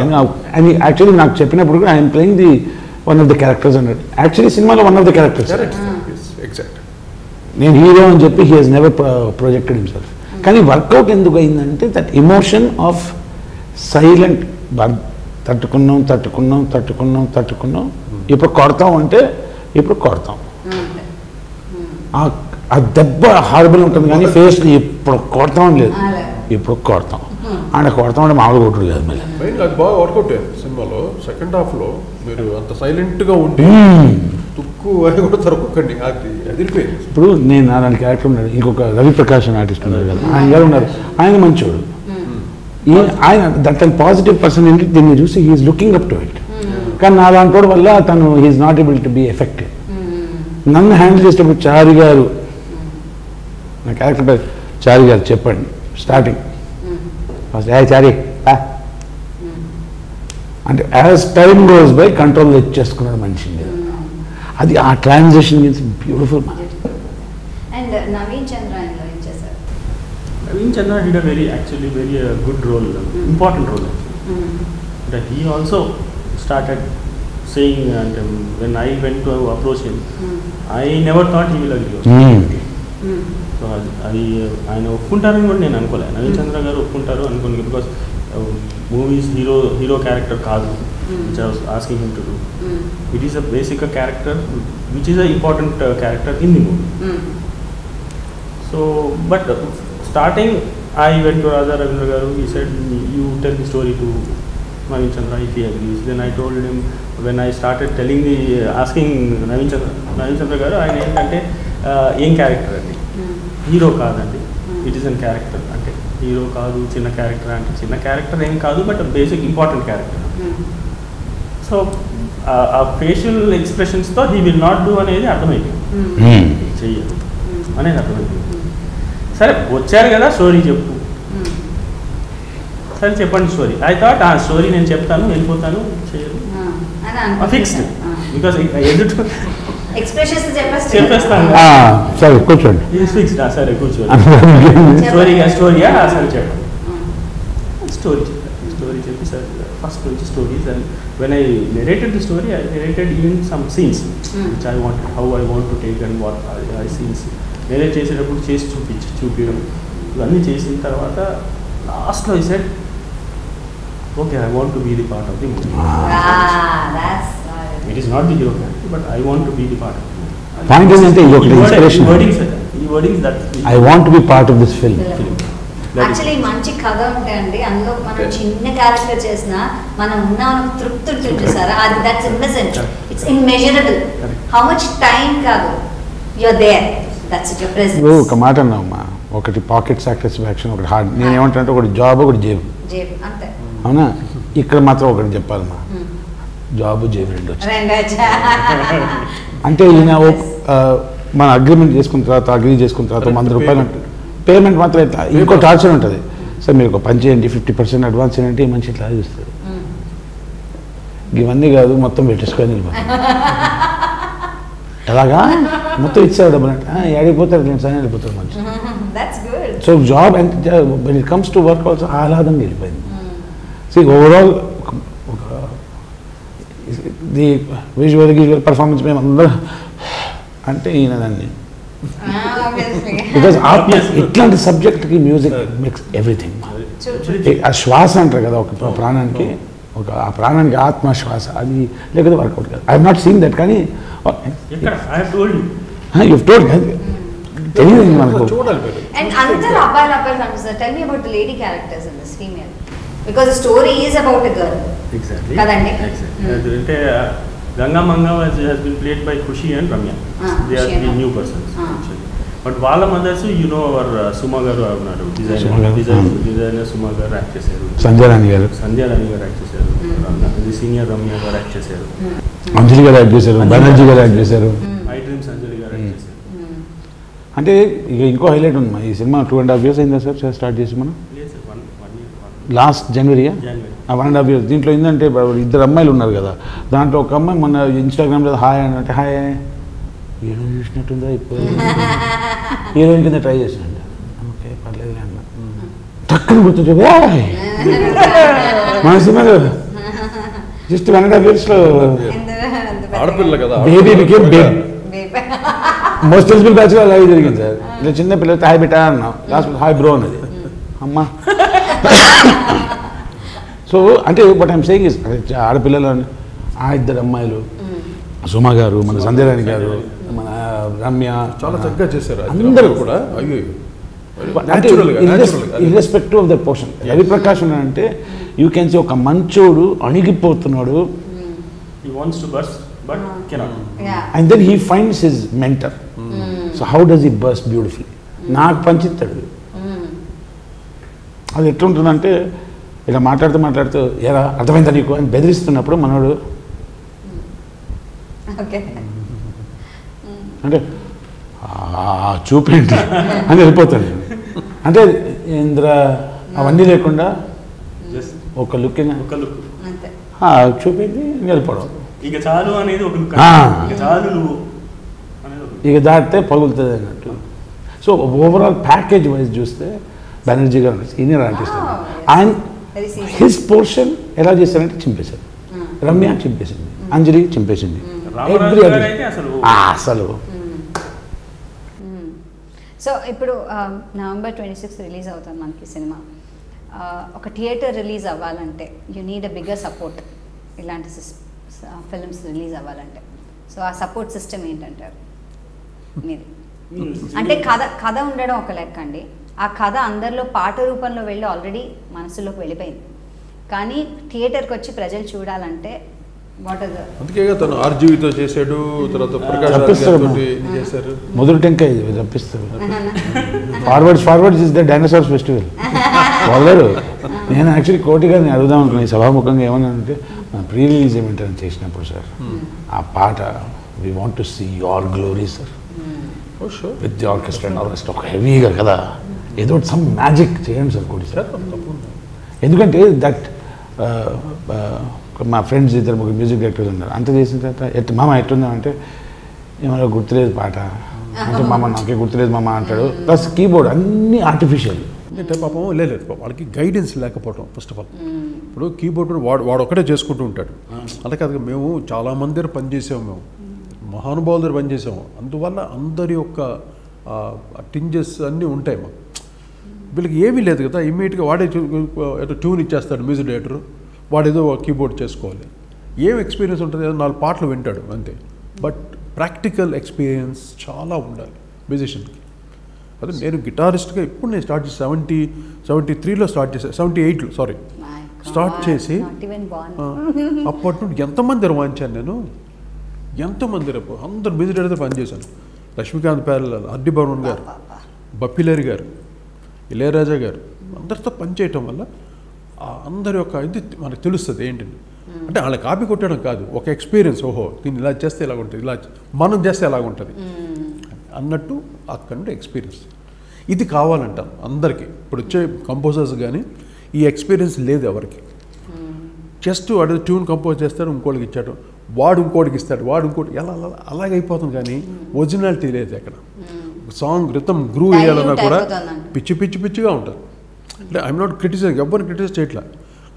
అండ్ యాక్చువల్లీ నాకు చెప్పినప్పుడు కూడా I'm playing the one of the characters అన్నాడు. యాక్చువల్లీ సినిమాలో వన్ ఆఫ్ ద క్యారెక్టర్స్. నేను హీరో అని చెప్పి he has never projected himself. కానీ వర్కౌట్ ఎందుకు అయిందంటే దట్ ఎమోషన్ ఆఫ్ సైలెంట్, తట్టుకున్నాం ఇప్పుడు కొడతాం అంటే ఇప్పుడు కొడతాం. ఆ దెబ్బ హార్బుల్ ఉంటుంది కానీ ఫేస్ని ఇప్పుడు కొడతాం లేదు, ఇప్పుడు కొడతాం. అంటే కొడతాం అంటే మామూలు కొట్టుడు కాదు. మళ్ళీ మెయిన్ అది బాగా వర్కౌట్ అయ్యింది సినిమాలో. సెకండ్ హాఫ్లో మీరు అంత సైలెంట్గా ఉండి తుక్కు అని కొడతారు ఒక్కొక్కడిని, అది అదిరిపోయింది. ఇప్పుడు నేను అలాంటి క్యారెక్టర్ ఉన్నాడు, ఇంకొక రవి ప్రకాష్ అని ఆర్టిస్ట్ ఉన్నారు కదా, ఆయన గారు ఉన్నారు, ఆయన మంచోడు. ఆయన తన పాజిటివ్ పర్సన్ ఏంటి, దీన్ని చూసి he's looking up to it. కానీ నా అలాంటి వల్ల తను he's not able to be effective. నన్ను హ్యాండిల్ చేసేటప్పుడు చారి గారు, నా క్యారెక్టర్ పేరు చారి గారు, చెప్పండి స్టార్టింగ్ ఫస్ట్ చారి అంటే as time goes by control తెచ్చేసుకున్నాడు మనిషి మీద. అది ఆ transaction means beautiful. And Naveen Chandra ఏం చేశారు? Naveen Chandra did a very good role, important role actually. That he also started saying, and when I went to approach him, I never thought he will agree. So ఆయన ఒప్పుకుంటారని కూడా నేను అనుకోలేదు. నవీన్ చంద్ర గారు ఒప్పుకుంటారు అనుకోలేదు, because movies hero character కాదు which I was asking him to do. It is a basic character which is an important character in the movie. So but starting I went to Raja Ravindra garu, he said you tell the story to Naveen Chandra if he agrees. Then I told him, when I started asking Naveen Chandra garu, ఆయన ఏంటంటే ఏం character అండి, hero కాదండి, it is an character అంటే hero కాదు, చిన్న character అంటే చిన్న క్యారెక్టర్ ఏం కాదు, but basic important character. So ఆ ఫేషియల్ ఎక్స్ప్రెషన్స్తో హీ విల్ నాట్ డూ అనేది అర్థమైంది, చెయ్యదు అనేది అర్థమైంది. సరే వచ్చారు కదా స్టోరీ చెప్పు, సరే చెప్పండి స్టోరీ. ఐ థాట్ ఆ స్టోరీ నేను చెప్తాను వెళ్ళిపోతాను, చేయదు ఫిక్స్డ్, బికాస్ ఎదుటి చెప్పేస్తాను సరే కూర్చోండి, ఫిక్స్డ్. సరే కూర్చోండి, స్టోరీయా సరే చెప్పండి. స్టోరీ చెప్పి సార్ ఫస్ట్ నుంచి stories. And when I narrated the story, I narrated even some scenes which I want, how I want to take and what I scenes నేనే చేసేటప్పుడు చేసి చూపించడం ఇవన్నీ చేసిన తర్వాత లాస్ట్లో ఈ set okay I want to be the part of the movie. It is not the hero character, but I want to be the part of the movie. Point ఏంటంటే ఇది ఒకటి ఇన్స్పిరేషన్, ఈ wordings that I want to be part of this film. Actually మంచి కథ ఉంటాయండి, అందులో మనం చిన్న క్యారెక్టర్ చేసినా మనం ఉన్న తృప్తి ఉంటుంది చూసారా, అది that's innocent, it's immeasurable. How much time కాదు, you're there, that's your presence. ఒక మాట అన్నావమ్మా, ఒకటి పాకెట్ సాటిస్ఫాక్షన్, ఒకటి హార్డ్. నేను ఏమంటానంటే ఒకటి జాబ్, ఒకటి జేబు, అంతే. అవునా? ఇక్కడ మాత్రం ఒకటి చెప్పాలమ్మా, జాబ్ జేబు రెండు వచ్చి అంటే ఈయన మన అగ్రిమెంట్ చేసుకున్న తర్వాత, అగ్రీ చేసుకున్న తర్వాత 100 రూపాయలు ఉంటుంది పేమెంట్ మాత్రం. ఇట్లా ఇంకో టార్చర్ ఉంటుంది, సార్ మీరు ఒక పని చేయండి 50% అడ్వాన్స్ ఏంటంటే ఈ మనిషి ఇట్లా చూస్తారు. ఇవన్నీ కాదు, మొత్తం పెట్టేసుకొని వెళ్ళిపోతారు. ఎలాగా మొత్తం ఇచ్చారు డబ్బులు అంటే ఏడిపోతారు, నేను సరే వెళ్ళిపోతారు మంచి. So job and when it comes to work also ఆహ్లాదంగా వెళ్ళిపోయింది. సో ఓవరాల్ ఒక ది విజువల్ పర్ఫార్మెన్స్ మేము అందరూ అంటే ఈయన దాన్ని, బికాజ్ ఇట్లాంటి సబ్జెక్ట్కి మ్యూజిక్ మేక్స్ ఎవ్రీథింగ్. ఆ శ్వాస అంటారు కదా ఒక ప్రాణానికి, ఆ ప్రాణానికి ఆత్మశ్వాస, అది లేకపోతే వర్కౌట్ కాదు. I have not seen that, కానీ you've told తెలియదు మనకు. And అందరూ అబ్బాయిలు కనిపిస్తారు. Tell me about the lady characters in this female, because the story is about a girl. Exactly. కదండి. అంటే Ganga Manga has been played by Khushi and Ramya. They are the new persons. But వాళ్ళ mothers hour సుమా గారు ఉన్నారు, designer సుమా గారు act చేశారు, సంధ్యా రాణి గారు act చేశారు, senior Ramya గారు యాక్ట్ చేశారు, అంజలి గారు యాక్ట్ చేశారు, బెనర్జీ గారు యాక్ట్ చేశారు, ఐ డ్రీమ్స్ అంజలి గారు యాక్ట్ చేశారు. అంటే ఇక ఇంకో హైలైట్ ఉంది, ఈ సినిమా 2.5 years అయిందా సార్ స్టార్ట్ చేసి మనం? లాస్ట్ జనవరియా? 1.5 years. దీంట్లో ఏంటంటే 2 అమ్మాయిలు ఉన్నారు కదా, దాంట్లో ఒక అమ్మాయి మొన్న ఇన్స్టాగ్రామ్లో హాయ్ అని అంటే హాయ్ హీరోయిన్ చూసినట్టుందా, ఇప్పుడు హీరోయిన్ కింద ట్రై చేసినట్టు, ఓకే పర్లేదు అన్న టక్కుని గుర్తు మన సినిమాలో జస్ట్ 1.5 years ఆడపిల్ల కదా, baby became babe. Most eligible బ్యాచ్లో అలాగే జరిగింది సార్. ఇలా చిన్న పిల్లలతో హాయ్ బిట్టా అన్నాం, లాస్ట్ హాయ్ బ్రో అన్నది అమ్మా. సో అంటే బట్ ఐమ్ సేయింగ్ ఇస్ ఆడపిల్లలు 2 అమ్మాయిలు సుమా గారు, మన సంధ్యారాణి గారు, మన రమ్య చాలా చక్కగా చేశారు అందరూ కూడా. అయ్యో irrespective of the portion. Raviprakash అంటే యూ కెన్ సీ ఒక మంచోడు అణిగిపోతున్నాడు, He wants to burst, but cannot. And then he finds his mentor. So how does he burst beautifully. నాకు పంచిస్తాడు. అది ఎట్లుంటుందంటే ఇలా మాట్లాడుతూ ఎలా అర్థమైందా నీకు అని బెదిరిస్తున్నప్పుడు మనోడు అంటే చూపేంటి అని వెళ్ళిపోతాడు. అంటే ఇంద్ర అవన్నీ లేకుండా Just ఒక లుక్ ఒక look. చూపేంటి వెళ్ళిపోవడం. ఇక చాలు అనేది ఒక look. ఇక చాలు నువ్వు అనేది ఒక look. ఇక దాటితే పగులుతుంది అన్నట్టు. సో ఓవరాల్ ప్యాకేజ్ వైజ్ చూస్తే బెనర్జీ గారు సీనియర్ ఆర్టిస్ట్ ఆయన హిస్ పోర్షన్ ఎలా చేశారంటే చింపేశారు. రమ్య చింపేసింది, అంజలి చింపేసింది, రామరాజు గారు అయితే అసలు సో ఇప్పుడు నవంబర్ 26 రిలీజ్ అవుతుంది మనకి సినిమా. ఒక థియేటర్ రిలీజ్ అవ్వాలంటే you need a bigger support ఇలాంటి ఫిల్మ్స్ రిలీజ్ అవ్వాలంటే. సో ఆ సపోర్ట్ సిస్టమ్ ఏంటంటారు మీది? అంటే కథ ఉండడం ఒక లెక్క అండి. ఆ కథ అందరిలో పాట రూపంలో వెళ్ళి ఆల్రెడీ మనసులోకి వెళ్ళిపోయింది. కానీ థియేటర్కి వచ్చి ప్రజలు చూడాలంటే వాట్ ఆర్ ద అందుకే తను ఆర్జీవితో చేశాడు, తర్వాత ప్రకాష్ చేశారు. మొదటి టెంకాయ రప్పిస్తారు. Forwards is the dinosaurs festival. వాళ్ళు నేను యాక్చువల్లీ కోటి గారిని అడుగుదాం అనుకున్నాను సభాముఖంగా ఏమన్నా అంటే ప్రీ రిలీజ్ ఏమంటారని చేసినప్పుడు సార్ ఆ పాట we want to see your glory sir with the orchestra and orchestra ఒక హెవీగా కదా ఏదో సమ్ మ్యాజిక్ చేయండి సార్ కోటి సార్. ఎందుకంటే దట్ మా ఫ్రెండ్స్ ఇద్దరు ముగ్గురు మ్యూజిక్ డైరెక్టర్స్ ఉన్నారు. అంత చేసిన తర్వాత మామ ఎట్లుందామంటే ఏమన్నా గుర్తులేదు పాట అంటే మామ నాకే గుర్తులేదు మామ అంటాడు. ప్లస్ కీబోర్డ్ అన్నీ ఆర్టిఫిషియల్. అంటే పాపం లేదు వాళ్ళకి గైడెన్స్ లేకపోవడం ఫస్ట్ ఆఫ్ ఆల్. ఇప్పుడు కీబోర్డ్ వాడు ఒక్కడే చేసుకుంటూ ఉంటాడు. అలా కాదు, మేము చాలామంది దగ్గర పనిచేసాము, మేము మహానుభావుల దగ్గర పనిచేసాము. అందువల్ల అందరి యొక్క టింజెస్ అన్నీ ఉంటాయి మాకు. వీళ్ళకి ఏమీ లేదు కదా, ఇమ్మీడియట్గా వాడే ఏదో ట్యూన్ ఇచ్చేస్తాడు మ్యూజిక్ డైరెక్టర్, వాడేదో కీబోర్డ్ చేసుకోవాలి. ఏం ఎక్స్పీరియన్స్ ఉంటుంది, ఏదో 4 పాటలు వింటాడు అంతే. బట్ ప్రాక్టికల్ ఎక్స్పీరియన్స్ చాలా ఉండాలి మ్యూజిషియన్కి. అదే నేను గిటారిస్ట్గా ఇప్పుడు నేను స్టార్ట్ చేసి 73లో స్టార్ట్ చేశాను, 78లో స్టార్ట్ చేసి అప్పటి నుండి ఎంతమంది వాయించాను నేను, ఎంతమంది అందరు మ్యూజిక్ డైరెక్టర్ పనిచేశాను. లక్ష్మీకాంత్ ప్యారల, ఆర్డి బర్మన్ గారు, బప్పిలేరి గారు, ఇళయరాజా గారు, అందరితో పనిచేయటం వల్ల అందరి యొక్క ఇది మనకు తెలుస్తుంది ఏంటంటే. అంటే వాళ్ళ కాపీ కొట్టడం కాదు, ఒక ఎక్స్పీరియన్స్. ఓహో దీన్ని ఇలా చేస్తే ఇలాగ ఉంటుంది, ఇలా మనం చేస్తే ఎలాగ ఉంటుంది అన్నట్టు అక్కడ నుండి ఎక్స్పీరియన్స్. ఇది కావాలంటాం అందరికీ. ఇప్పుడు వచ్చే కంపోజర్స్ కానీ ఈ ఎక్స్పీరియన్స్ లేదు ఎవరికి. జస్ట్ వాడు ట్యూన్ కంపోజ్ చేస్తాడు, ఇంకోటికి ఇచ్చాడు, వాడు ఇంకోటికి ఇస్తాడు, వాడు ఇంకోటి ఎలా అలాగైపోతుంది. కానీ ఒరిజినాలిటీ లేదు ఎక్కడ. సాంగ్ రిథమ్ గ్రూవ్ వేయాలన్నా కూడా పిచ్చిగా ఉంటారు. అంటే ఐఎమ్ నాట్ క్రిటిసైజ్, ఎవరిని క్రిటిసైజ్ చేయట్లా.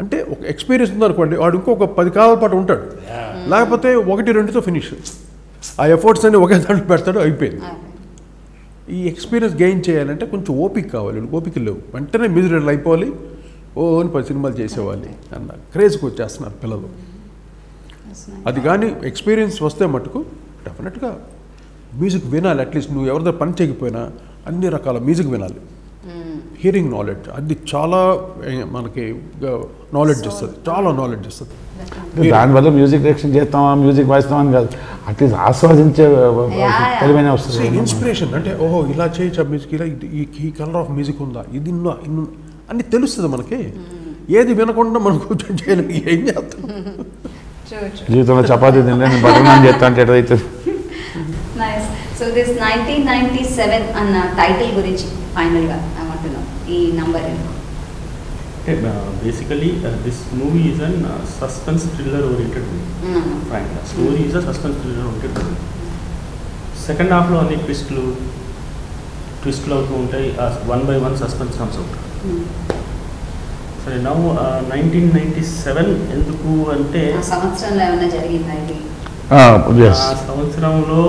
అంటే ఒక ఎక్స్పీరియన్స్ ఉందనుకోండి, వాడు ఇంకొక 10 కాలాల పాటు ఉంటాడు, లేకపోతే 1-2తో ఫినిష్. ఆ ఎఫర్ట్స్ అన్ని ఒకే దాంట్లో పెడతాడు, అయిపోయింది. ఈ ఎక్స్పీరియన్స్ గెయిన్ చేయాలంటే కొంచెం ఓపిక కావాలి. ఓపిక లేవు, వెంటనే మ్యూజిక్ డైరెక్టర్ అయిపోవాలి, అని 10 సినిమాలు చేసేవాలి అన్న క్రేజ్కి వచ్చేస్తున్నారు పిల్లలు. అది కానీ ఎక్స్పీరియన్స్ వస్తే మటుకు డెఫినెట్గా మ్యూజిక్ వినాలి. అట్లీస్ట్ నువ్వు ఎవరితో పని చేయకపోయినా అన్ని రకాల మ్యూజిక్ వినాలి. హియరింగ్ నాలెడ్జ్ అది చాలా మనకి నాలెడ్జ్ ఇస్తుంది, చాలా నాలెడ్జ్ ఇస్తుంది. దానివల్ల మ్యూజిక్ డైరెక్షన్ చేస్తామా, మ్యూజిక్ వాయిస్తామని కాదు, అట్లీస్ట్ ఆస్వాదించే తెలివైన వస్తుంది. ఇన్స్పిరేషన్ అంటే ఓహో ఇలా చేయొచ్చా మ్యూజిక్, ఇలా ఈ కలర్ ఆఫ్ మ్యూజిక్ ఉందా, ఇది ఇನ್ನು అన్ని తెలుస్తుంది మనకి. ఏది వినకుండా మనం కూర్చొని చేయలేదు, ఏం చేస్తాం. జీవితంలో చపాతీ తినలేని బటర్ నాన్ చేస్తా అంటే ఎట్లయితే. సో దిస్ 1997 అన్న టైటిల్ గురించి ఫైనల్గా ఏమంటున్నాం ఈ number? Basically this movie is an suspense thriller oriented movie. Frank story is a suspense thriller oriented movie. Second హాఫ్లో అన్ని ట్విస్ట్లు అవుతూ ఉంటాయి. 1 by 1 సస్పెన్స్ కమ్స్ అవుట్. సరే, నౌ 1997 ఎందుకు అంటే సంవత్సరంలో ఏమైనా జరిగిందా ఇది? ఆ సంవత్సరంలో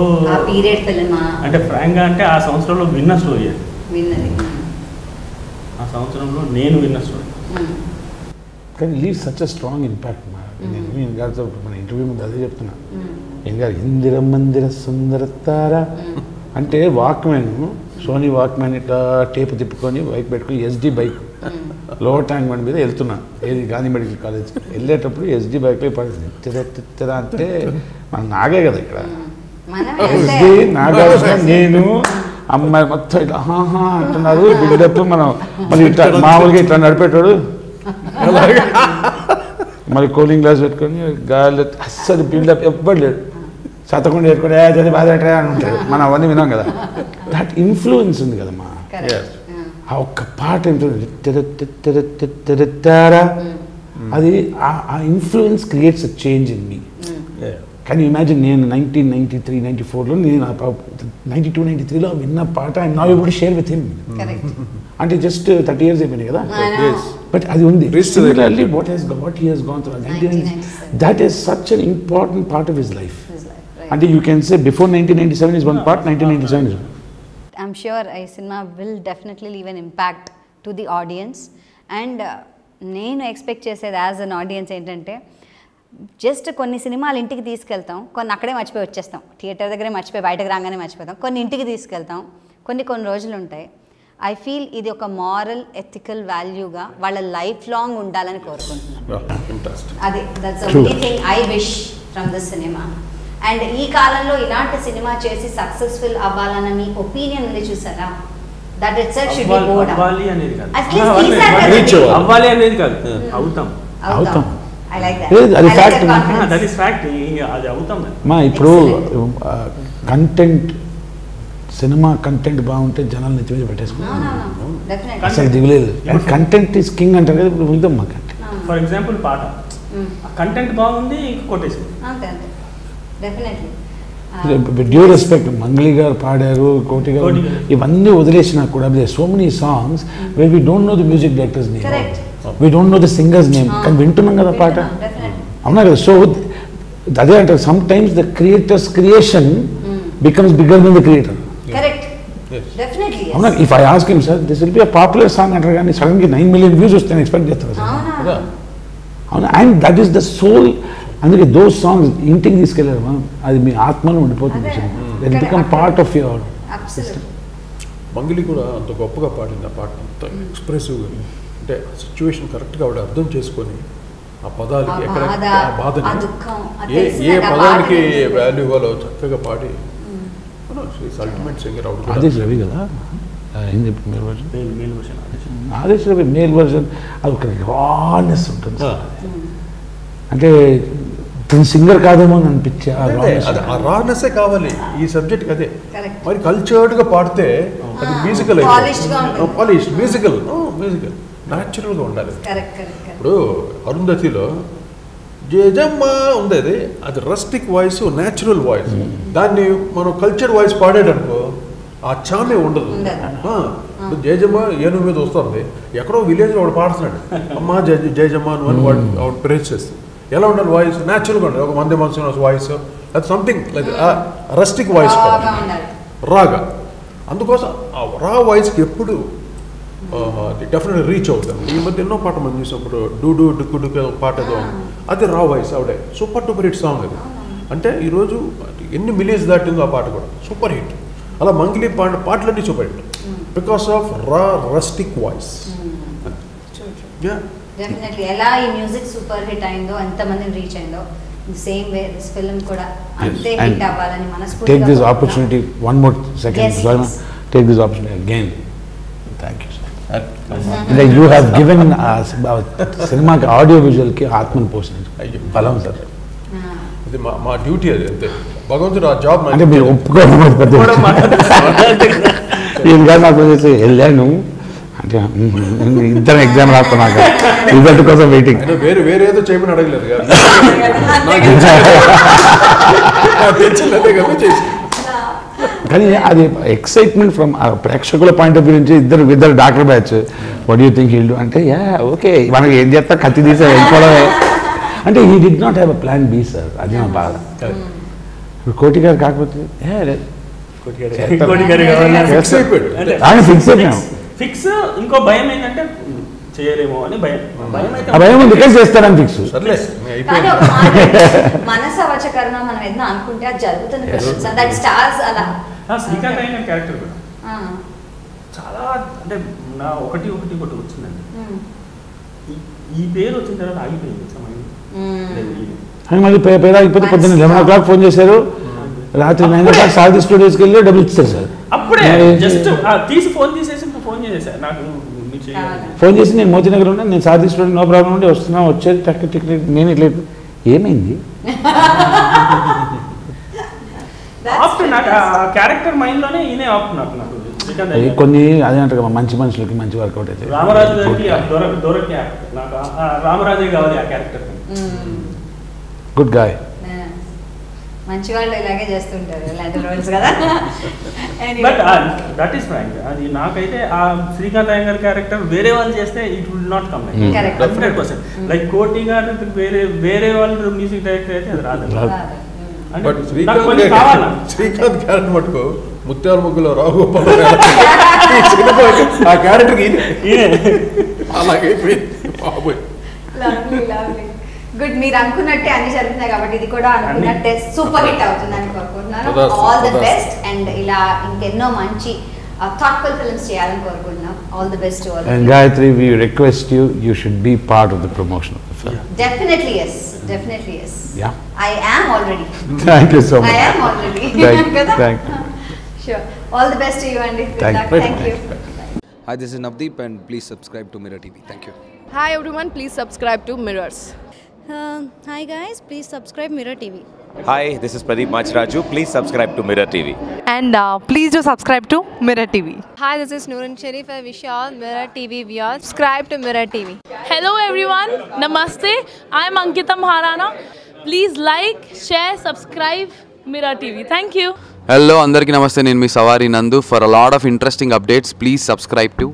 పీరియడ్ ఫిల్మ్ అంటే ఫ్రాంక్గా అంటే ఆ సంవత్సరంలో విన్న స్టోరీ అది. విన్నది ఆ సంవత్సరంలో నేను విన్న స్టోరీ. కానీ leave such a strong impact. నేను గారితో మన ఇంటర్వ్యూ ముందు అదే చెప్తున్నా. గారు ఇందిర మందిర సుందరతార అంటే వాక్మెన్, సోనీ వాక్మెన్ ఇట్లా టేపు తిప్పుకొని బైక్ పెట్టుకుని SD bike lower tank bund మీద వెళ్తున్నా, ఏది గాంధీ మెడికల్ కాలేజ్ వెళ్ళేటప్పుడు ఎస్డి బైక్లో పడింది. తిర అంటే మన నాగే కదా ఇక్కడ, ఎస్డి నాగార్జున నేను అమ్మాయి మొత్తం ఇట్లా హాహా అంటున్నారు. బిల్డప్ మనం మళ్ళీ ఇట్లా మామూలుగా ఇట్లా నడిపేటాడు, మళ్ళీ కూలింగ్ గ్లాస్ పెట్టుకొని గాలి అస్సలు బిల్డప్ ఎవ్వడు లేడు. చతకుండా పెట్టుకుని చదివి బాధ అని ఉంటాడు. మనం అవన్నీ విన్నాం కదా. దట్ ఇన్ఫ్లుయెన్స్ ఉంది కదమ్మా. ఆ ఒక్క పాట అది ఆ influence creates a change in me. Can you imagine నేను 1993, 94లో నేను 92, 93లో విన్న పాట I now able to share with him. అంటే జస్ట్ 30 years అయిపోయినాయి కదా, బట్ అది ఉంది. Similarly, what he has gone through, that is such an important part of his life. And you can say before 1997 is one part, 1997 is one. I'm sure a cinema will definitely leave an impact to the audience. And నేను expect చేసేది as an audience ఏంటంటే, just కొన్ని సినిమాలు ఇంటికి తీసుకెళ్తాం, కొన్ని అక్కడే మర్చిపోయి వచ్చేస్తాం, థియేటర్ దగ్గరే మర్చిపోయి బయటకు రాగానే మర్చిపోతాం, కొన్ని ఇంటికి తీసుకెళ్తాం, కొన్ని రోజులు ఉంటాయి. ఐ ఫీల్ ఇది ఒక మారల్ ఎథికల్ వాల్యూగా వాళ్ళ లైఫ్ లాంగ్ ఉండాలని కోరుకుంటున్నాను. అదే that's the only thing I wish from this cinema. And ఈ కాలంలో ఇలాంటి సినిమా చేసి సక్సెస్ఫుల్ అవ్వాలన్న మీ ఒపీనియన్ ఉంది చూసారా, that it self should be board. అవ్వాలి అనేది కాదు, అవ్వాలి అనేది కాదు, అవుతాం. I like that. అది ఫ్యాక్ట్. That is fact. అది అవుతాం. మా ఇప్పుడు కంటెంట్, సినిమా కంటెంట్ బాగుంటే జనాలు నెత్తి మీద పెట్టేసుకుంటాం, అసలు దిగులేదు. కంటెంట్ ఇస్ కింగ్ అంటారు కదా, ఇప్పుడు ఉందాం మా కంటెంట్. ఫర్ ఎగ్జాంపుల్ పాట కంటెంట్ బాగుంది, ఇంకా కొట్టేసింది. డ్యూ రెస్పెక్ట్, మంగ్లీ గారు పాడారు, కోటి గారు, ఇవన్నీ వదిలేసినా కూడా so many songs way we don't know the music directors name, we don't know the singers name, కానీ వింటున్నాం కదా పాట, అవునా కదా. సో అదే అంటారు, sometimes the creators creation becomes bigger then the creator. అవునా. If I ask him, sir this will be a popular song అంటారు, కానీ సడన్గా 9 million views వస్తాయని ఎక్స్పెక్ట్ చేస్తారు సార్. అవునా. And that is the soul. అందుకే దోస్ సాంగ్స్ ఇంటికి తీసుకెళ్ళారు మనం, అది మీ ఆత్మలో ఉండిపోతుంది. That become part of your system. Mangli కూడా అంత గొప్పగా పాడింది ఆ పాట, అంత ఎక్స్ప్రెసివ్గా. అంటే సిచ్యువేషన్ కరెక్ట్గా ఆవిడ అర్థం చేసుకొని ఆ పదాలకి ఎక్కడ ఆ బాధని ఏ పదానికి వాల్యూ ఇవ్వాలో చక్కగా పాడి ultimate singer out. Adesh Ravi కదా ఏం చెప్పి male version, Adesh Ravi male version, అది ఒక రానెస్ ఉంటుంది. అంటే తను సింగర్ కాదేమో అని అనిపించే ఆ రానెస్సే కావాలి ఈ సబ్జెక్ట్కి. అదే మరి కల్చర్డ్గా పాడితే అది మ్యూజికల్ అయిపోతుంది, పాలిష్డ్ మ్యూజికల్ న్యాచురల్గా ఉండాలి. ఇప్పుడు అరుంధతిలో జేజమ్మ ఉండేది, అది రస్టిక్ వాయిస్, న్యాచురల్ వాయిస్. దాన్ని మనం కల్చర్ వాయిస్ పాడేటనుకో ఆ చామే ఉండదు. జయజమ్మ ఏనుగు మీద వస్తుంది, ఎక్కడో విలేజ్లో వాడు పాడుతున్నాడు, అమ్మ జయజమ్మ అని వాడు ప్రేస్ చేస్తుంది. ఎలా ఉండాలి వాయిస్? న్యాచురల్గా ఉండాలి. ఒక మంది మనసు వాయిస్, అది సంథింగ్ లైక్ రస్టిక్ వాయిస్ రాగా. అందుకోసం ఆ రా వాయిస్కి ఎప్పుడు డెఫినెట్గా రీచ్ అవుతాం. ఈ మధ్య ఎన్నో పాట మనం చూసినప్పుడు డూడు డుక్కు డుక్కు పాట ఏదో అది రా వాయిస్, ఆవిడే సూపర్ డూపర్ హిట్ సాంగ్ అది. అంటే ఈరోజు ఎన్ని మిలియన్స్ దాటిందో ఆ పాట కూడా సూపర్ హిట్. అలా మంగిలి పాటలన్నీ సూపర్ హిట్ బికాస్ ఆఫ్ రా రస్టిక్ వాయిస్. డెఫినెట్లీ ఎలా ఈ మ్యూజిక్ సూపర్ హిట్ అయిందో, ఎంతమందిని రీచ్ అయిందో, సేమ్ వే దిస్ ఫిల్మ్ కూడా అంతే హిట్ అవ్వాలని మనస్ఫూర్తిగా. Take this opportunity, one more second, take this opportunity again. Thank you sir. You have given సినిమాకి ఆడియో విజువల్కి ఆత్మను పోషించు బలం సార్. అది మా డ్యూటీ, అది అంతే. భగవంతుడు ఆ జాబ్ అంటే మీరు ఒప్పుకోవడం పెద్ద నాకు వెళ్ళాను అంటే ఇద్దరు ఎగ్జామ్ రాస్తున్నాక రిజల్ట్ కోసం వెయిటింగ్. వేరే ఏదో చేయమని అడగలేదు కదా. కానీ అది ఎక్సైట్మెంట్ ఫ్రమ్ ప్రేక్షకుల పాయింట్ ఆఫ్ వ్యూ నుంచి ఇద్దరు doctor batch what you think he'll do అంటే ఓకే మనకి ఏం చేస్తా కత్తి తీసా వెళ్ళిపోవడమే అంటే he did not have a plan B sir. అది మా బాధ. ఇప్పుడు కోటి గారు కాకపోతే ఫిక్స్. ఇంకో భయం ఏంటంటే చేయలేమో అని భయం. భయం అయితే ఆ భయం ఉంది కానీ చేస్తారని ఫిక్స్. సర్లే కానీ ఒక మాట మనసు అవచకరణ మనం ఏదైనా అనుకుంటే అది జరుగుతుంది. దట్ స్టార్స్ అలా. శ్రీకాంత్ అయిన క్యారెక్టర్ కూడా చాలా అంటే నా ఒకటి వచ్చిందండి. ఈ పేరు వచ్చిన తర్వాత ఆగిపోయింది సమయం. మళ్ళీ పేద అయిపోతే పొద్దున్న 11 o'clock ఫోన్ చేశారు, రాత్రి 9 o'clock సారథి స్టూడియోస్కి వెళ్ళి డబ్బులు ఇచ్చారు సార్. అప్పుడే జస్ట్ తీసి ఫోన్ చేసేసారు నాకు. ఫోన్ చేసి నేను మోతీనగర్ ఉన్నా, నేను సారథి స్టూడియో నో ప్రాబ్లం ఉండి వస్తున్నా, వచ్చేది టికెట్ నేను ఇట్లా ఏమైంది ఆఫ్టర్ నాకు ఆ క్యారెక్టర్ మైండ్లోనే ఈయనే ఆఫ్టర్ నాకు కొన్ని అదే అంటారు మంచి మనుషులకి మంచి వర్కౌట్ అయితే. రామరాజు గారికి దొరకే నాకు రామరాజే కావాలి ఆ క్యారెక్టర్. Good guy. మంచి వాళ్ళు ఇలాగే చేస్తుంటారు ఇలాంటి రోల్స్ కదా. But that is Frank. అది నాకైతే ఆ శ్రీకాంత్ అయ్యంగార్ క్యారెక్టర్ వేరే వాళ్ళు చేస్తే it will not come 100%. Like Koti garu వేరే వాళ్ళు మ్యూజిక్ డైరెక్టర్ అయితే అది రాదు. బట్ శ్రీకాంత్ క్యారెక్టర్ మటుకు ముత్యాల ముగ్గులో రాఘగోపాల్ ఆ క్యారెక్టర్కి అలాగే గుడ్. మీరు అనుకున్నట్టే అన్ని జరుగుతున్నాయి కాబట్టి ఇది కూడా అనుకున్నట్టే సూపర్ హిట్ అవుతుంది అని కోరుకుంటున్నాను. ఆల్ ది బెస్ట్ అండ్ ఇలా ఇంకెన్నో మంచి thoughtful films చేయాలని కోరుకుంటున్నాం. All the best to all. And Gayatri, we request you should be part of the promotion of the film. Definitely yes. Yeah. I am already. Thank you so much. I am already. Thank you. Sure. All the best to you and good luck. Thank you. Hi, this is Navdeep and please subscribe to Mirror TV. Thank you. Hi everyone, please subscribe to Mirrors. Hi guys, please subscribe Mirror TV. Hi, this is Pradeep Machraju. Please subscribe to Mirror TV. And please do subscribe to Mirror TV. Hi, this is Noorun Sharif. I wish you all Mirror TV viewers subscribe to Mirror TV. Hello everyone, Namaste. I am Ankita Maharana. Please like, share, subscribe Mirror TV. Thank you. Hello, andarki namaste. Nenu mi Savari Nandu. For a lot of interesting updates, please subscribe to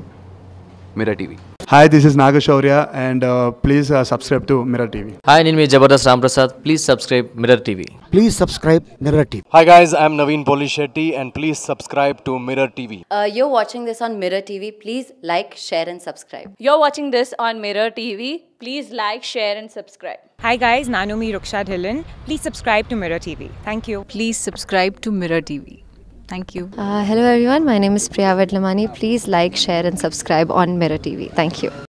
Mirror TV. Hi, this is Nagashaurya and please subscribe to Mirror TV. Hi, name is Jabardast Ramprasad. Please subscribe Mirror TV. Please subscribe Mirror TV. Hi guys, I am Naveen Polishetty and please subscribe to Mirror TV. You're watching this on Mirror TV. Please like, share and subscribe. You're watching this on Mirror TV. Please like, share and subscribe. Hi guys, Nanumi Ruksha Dhillon. Please subscribe to Mirror TV. Thank you. Please subscribe to Mirror TV. Thank you. Hello everyone, my name is Priya Vedlamani. Please like, share and subscribe on Mirror TV. Thank you.